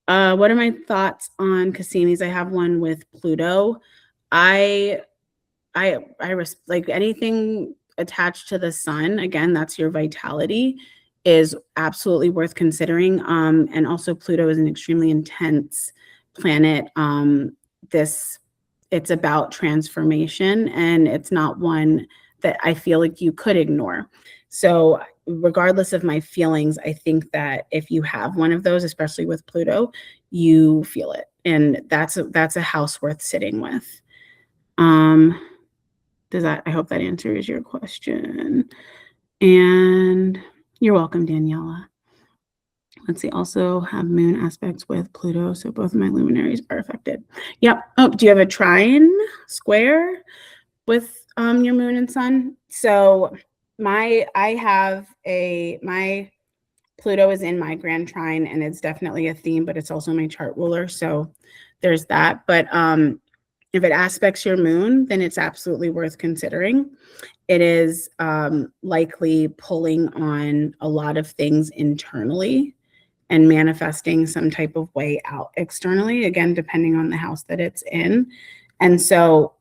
What are my thoughts on Cassini's? I have one with Pluto. I like anything attached to the sun. Again, that's your vitality, is absolutely worth considering. And also Pluto is an extremely intense planet. It's about transformation, and it's not one that I feel like you could ignore. So regardless of my feelings, I think that if you have one of those, especially with Pluto, you feel it. And that's a house worth sitting with. I hope that answers your question. And you're welcome, Daniela. Let's see, also have moon aspects with Pluto, so both of my luminaries are affected. Yep. Oh, do you have a trine square with your moon and sun? So my Pluto is in my grand trine, and it's definitely a theme, but it's also my chart ruler. So there's that. But if it aspects your moon, then it's absolutely worth considering. It is likely pulling on a lot of things internally and manifesting some type of way out externally, again, depending on the house that it's in. And so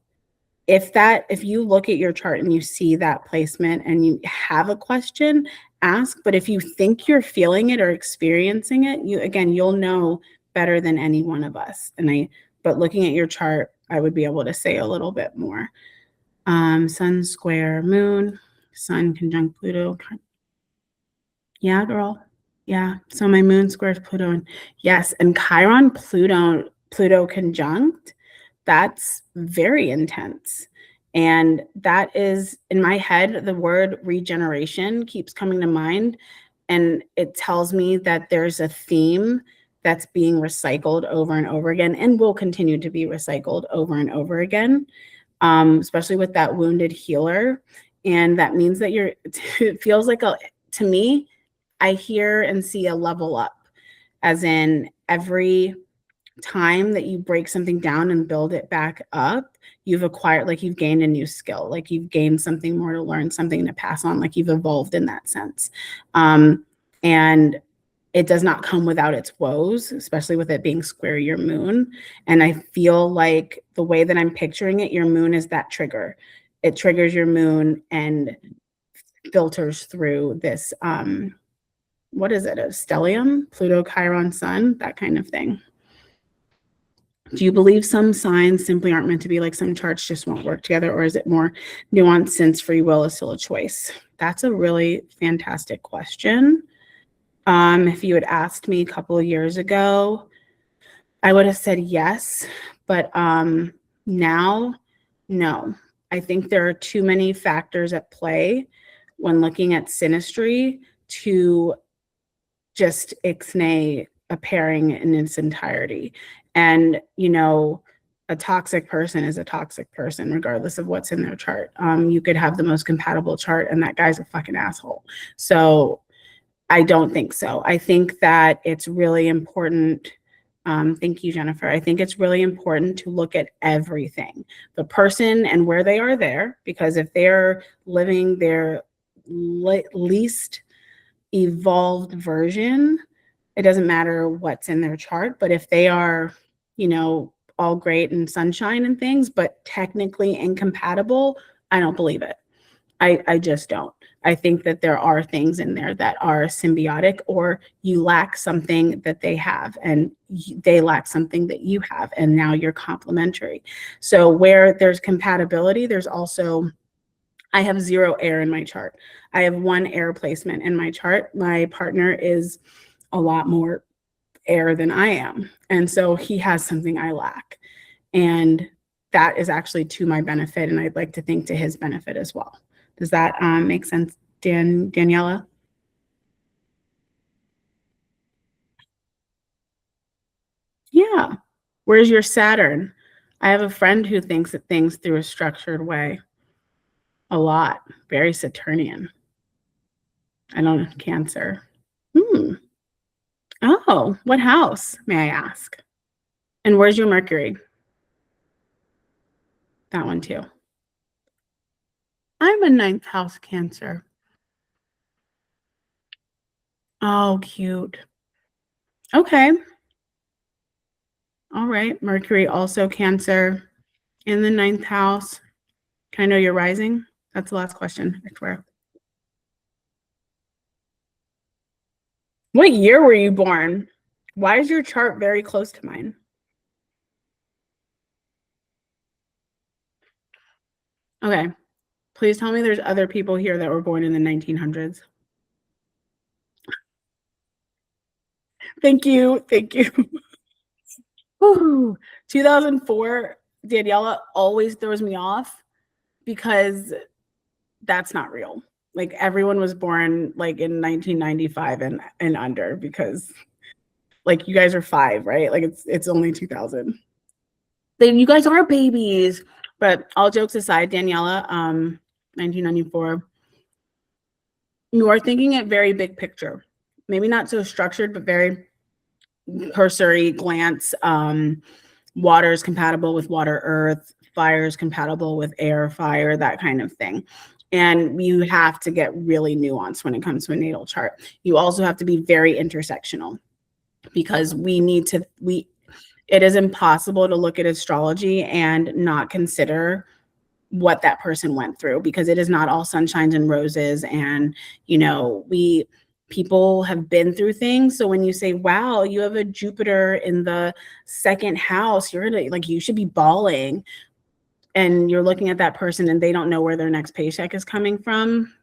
if you look at your chart and you see that placement and you have a question, ask. But if you think you're feeling it or experiencing it, you'll know better than any one of us. But looking at your chart, I would be able to say a little bit more. Sun square moon, sun conjunct Pluto. Yeah, girl. Yeah. So my moon squares Pluto, and yes, and Chiron Pluto conjunct. That's very intense. And that is, in my head, the word regeneration keeps coming to mind. And it tells me that there's a theme that's being recycled over and over again and will continue to be recycled over and over again, especially with that wounded healer. And that means that it feels like to me, I hear and see a level up, as in every time that you break something down and build it back up, you've gained a new skill, like you've gained something more to learn, something to pass on, like you've evolved in that sense. And it does not come without its woes, especially with it being square your moon. And I feel like the way that I'm picturing it, your moon is that trigger. It triggers your moon and filters through this, what is it, a stellium, Pluto, Chiron, Sun, that kind of thing. Do you believe some signs simply aren't meant to be, like some charts just won't work together? Or is it more nuanced since free will is still a choice? That's a really fantastic question. If you had asked me a couple of years ago, I would have said yes. But now, no. I think there are too many factors at play when looking at synastry to just ixnay a pairing in its entirety. And, a toxic person is a toxic person, regardless of what's in their chart. You could have the most compatible chart and that guy's a fucking asshole. So I don't think so. I think that it's really important. Thank you, Jennifer. I think it's really important to look at everything, the person and where they are there, because if they're living their least evolved version, it doesn't matter what's in their chart. But if they are, all great and sunshine and things, but technically incompatible, I don't believe it. I just don't. I think that there are things in there that are symbiotic, or you lack something that they have and they lack something that you have, and now you're complementary. So where there's compatibility, there's also, I have 0 air in my chart. I have 1 air placement in my chart. My partner is a lot more air than I am. And so he has something I lack. And that is actually to my benefit. And I'd like to think to his benefit as well. Does that make sense, Daniela? Yeah. Where's your Saturn? I have a friend who thinks of things through a structured way. A lot. Very Saturnian. I don't know, Cancer. Oh, what house, may I ask? And where's your Mercury? That one too. I'm a 9th house Cancer. Oh, cute. Okay. All right. Mercury also Cancer in the 9th house. Can I know your rising? That's the last question, Victoria. What year were you born? Why is your chart very close to mine? Okay. Please tell me there's other people here that were born in the 1900s. Thank you. Thank you. Whew. 2004, Daniela always throws me off because that's not real. Like everyone was born like in 1995 and under, because like you guys are 5, right? Like it's only 2000. Then you guys are babies. But all jokes aside, Daniela, 1994, you are thinking it very big picture. Maybe not so structured, but very cursory glance. Water is compatible with water, earth, fire is compatible with air, fire, that kind of thing. And you have to get really nuanced when it comes to a natal chart. You also have to be very intersectional, because it is impossible to look at astrology and not consider what that person went through, because it is not all sunshines and roses. And, people have been through things. So when you say, wow, you have a Jupiter in the 2nd house, you should be bawling. And you're looking at that person and they don't know where their next paycheck is coming from.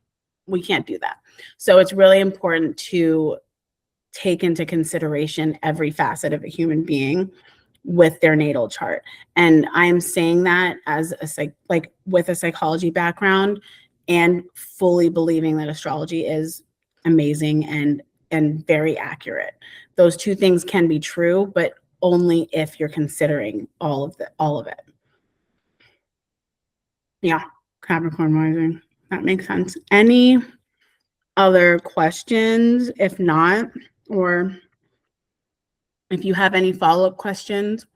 We can't do that. So it's really important to take into consideration every facet of a human being with their natal chart. And I'm saying that as with a psychology background, and fully believing that astrology is amazing and very accurate. Those two things can be true, but only if you're considering all of it. Yeah, Capricorn rising. That makes sense. Any other questions? If not, or if you have any follow-up questions,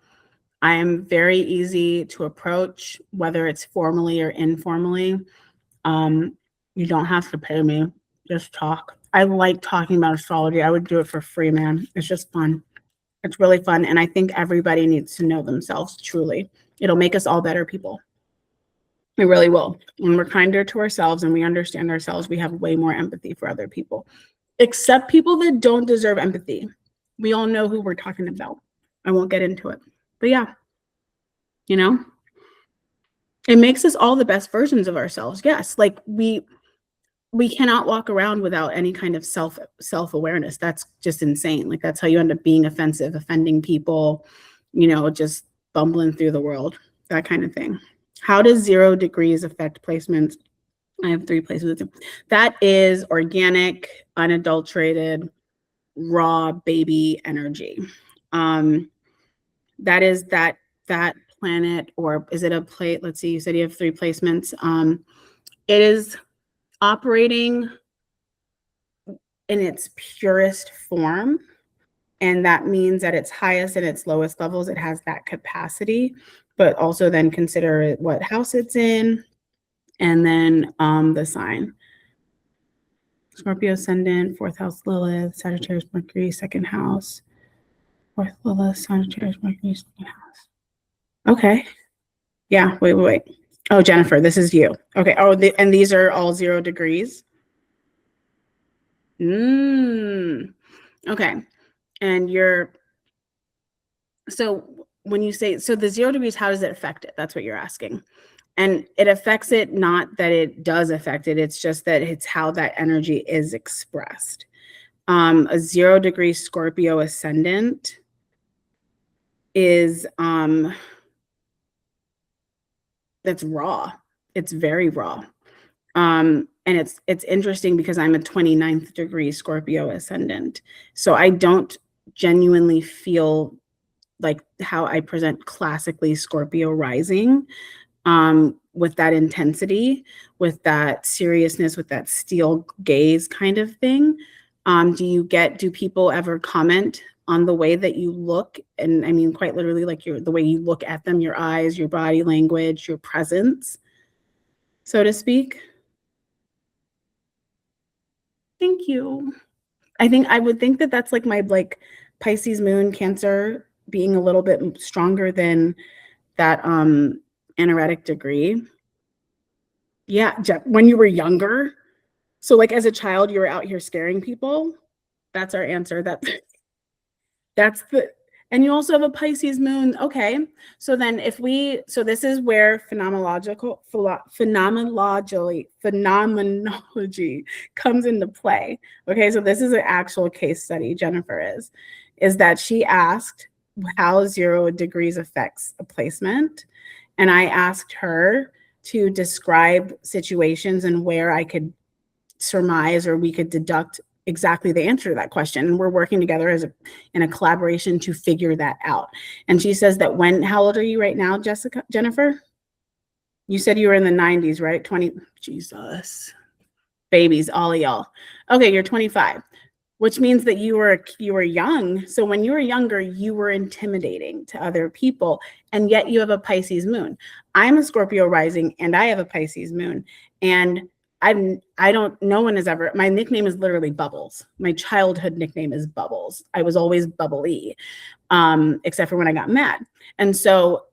I am very easy to approach, whether it's formally or informally. You don't have to pay me, just talk. I like talking about astrology. I would do it for free, man. It's just fun. It's really fun. And I think everybody needs to know themselves, truly. It'll make us all better people. It really will. When we're kinder to ourselves and we understand ourselves, we have way more empathy for other people, except people that don't deserve empathy. We all know who we're talking about. I won't get into it. But yeah, it makes us all the best versions of ourselves. Yes, like we cannot walk around without any kind of self-awareness. That's just insane. Like that's how you end up being offensive, offending people, just bumbling through the world, that kind of thing. How does 0 degrees affect placements? I have 3 placements. That is organic, unadulterated, raw baby energy. That is that planet, or is it a plate? Let's see, you said you have 3 placements. It is operating in its purest form, and that means at its highest and its lowest levels it has that capacity. But also then consider what house it's in, and then the sign. Scorpio ascendant, 4th house Lilith, Sagittarius Mercury, 2nd house, 4th Lilith, Sagittarius Mercury, 2nd house. Okay. Yeah, wait. Oh, Jennifer, this is you. Okay. Oh, and these are all 0 degrees. Okay. And so when you say, so the 0 degrees, how does it affect it? That's what you're asking. And it affects it, not that it does affect it. It's just that it's how that energy is expressed. A 0 degree Scorpio ascendant is, that's raw. It's very raw. And it's interesting because I'm a 29th degree Scorpio ascendant. So I don't genuinely feel like how I present classically Scorpio rising, with that intensity, with that seriousness, with that steel gaze kind of thing. Do people ever comment on the way that you look? And I mean, quite literally, like the way you look at them, your eyes, your body language, your presence, so to speak. Thank you. I would think that that's like my Pisces moon, Cancer being a little bit stronger than that aneretic degree. Yeah, when you were younger. So like as a child, you were out here scaring people. That's our answer. And you also have a Pisces moon. Okay. So then so this is where phenomenology comes into play. Okay. So this is an actual case study, Jennifer is. is that she asked how 0 degrees affects a placement. And I asked her to describe situations and where I could surmise or we could deduct exactly the answer to that question. And we're working together in a collaboration to figure that out. And she says that how old are you right now, Jennifer? You said you were in the 90s, right? 20, Jesus. Babies, all of y'all. Okay, you're 25, which means that you were young. So when you were younger, you were intimidating to other people, and yet you have a Pisces moon. I'm a Scorpio rising, and I have a Pisces moon. And no one has ever, my nickname is literally Bubbles. My childhood nickname is Bubbles. I was always bubbly, except for when I got mad. And so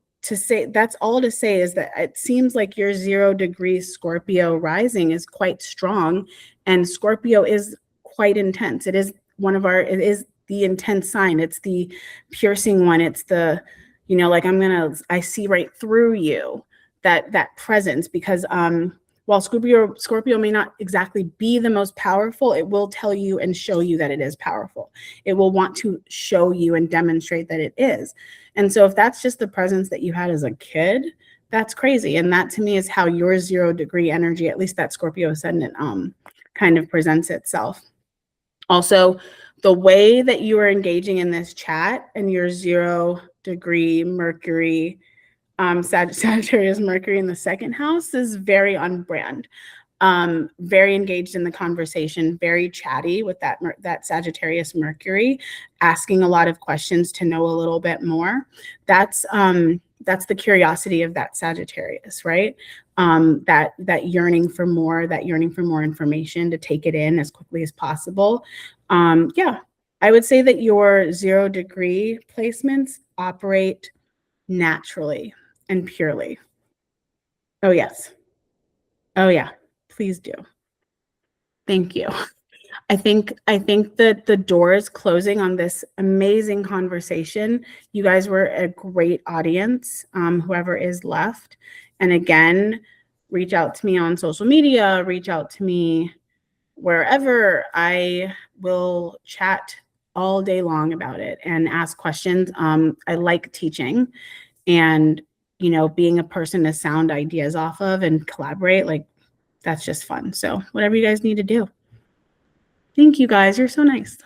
that's all to say is that it seems like your 0 degrees Scorpio rising is quite strong, and Scorpio is quite intense. It is the intense sign. It's the piercing one. It's the, like I see right through you, that presence, because while Scorpio may not exactly be the most powerful, it will tell you and show you that it is powerful. It will want to show you and demonstrate that it is. And so if that's just the presence that you had as a kid, that's crazy. And that to me is how your 0 degree energy, at least that Scorpio ascendant, kind of presents itself. Also, the way that you are engaging in this chat and your 0 degree Mercury, Sagittarius Mercury in the 2nd house is very on brand. Very engaged in the conversation, very chatty with that Sagittarius Mercury, asking a lot of questions to know a little bit more. That's the curiosity of that Sagittarius, right? That yearning for more, information to take it in as quickly as possible. Yeah, I would say that your 0 degree placements operate naturally and purely. Oh, yes. Oh, yeah. Please do. Thank you. I think that the door is closing on this amazing conversation. You guys were a great audience, whoever is left. And again, reach out to me on social media, reach out to me wherever. I will chat all day long about it and ask questions. I like teaching and, being a person to sound ideas off of and collaborate, like that's just fun. So whatever you guys need to do. Thank you guys. You're so nice.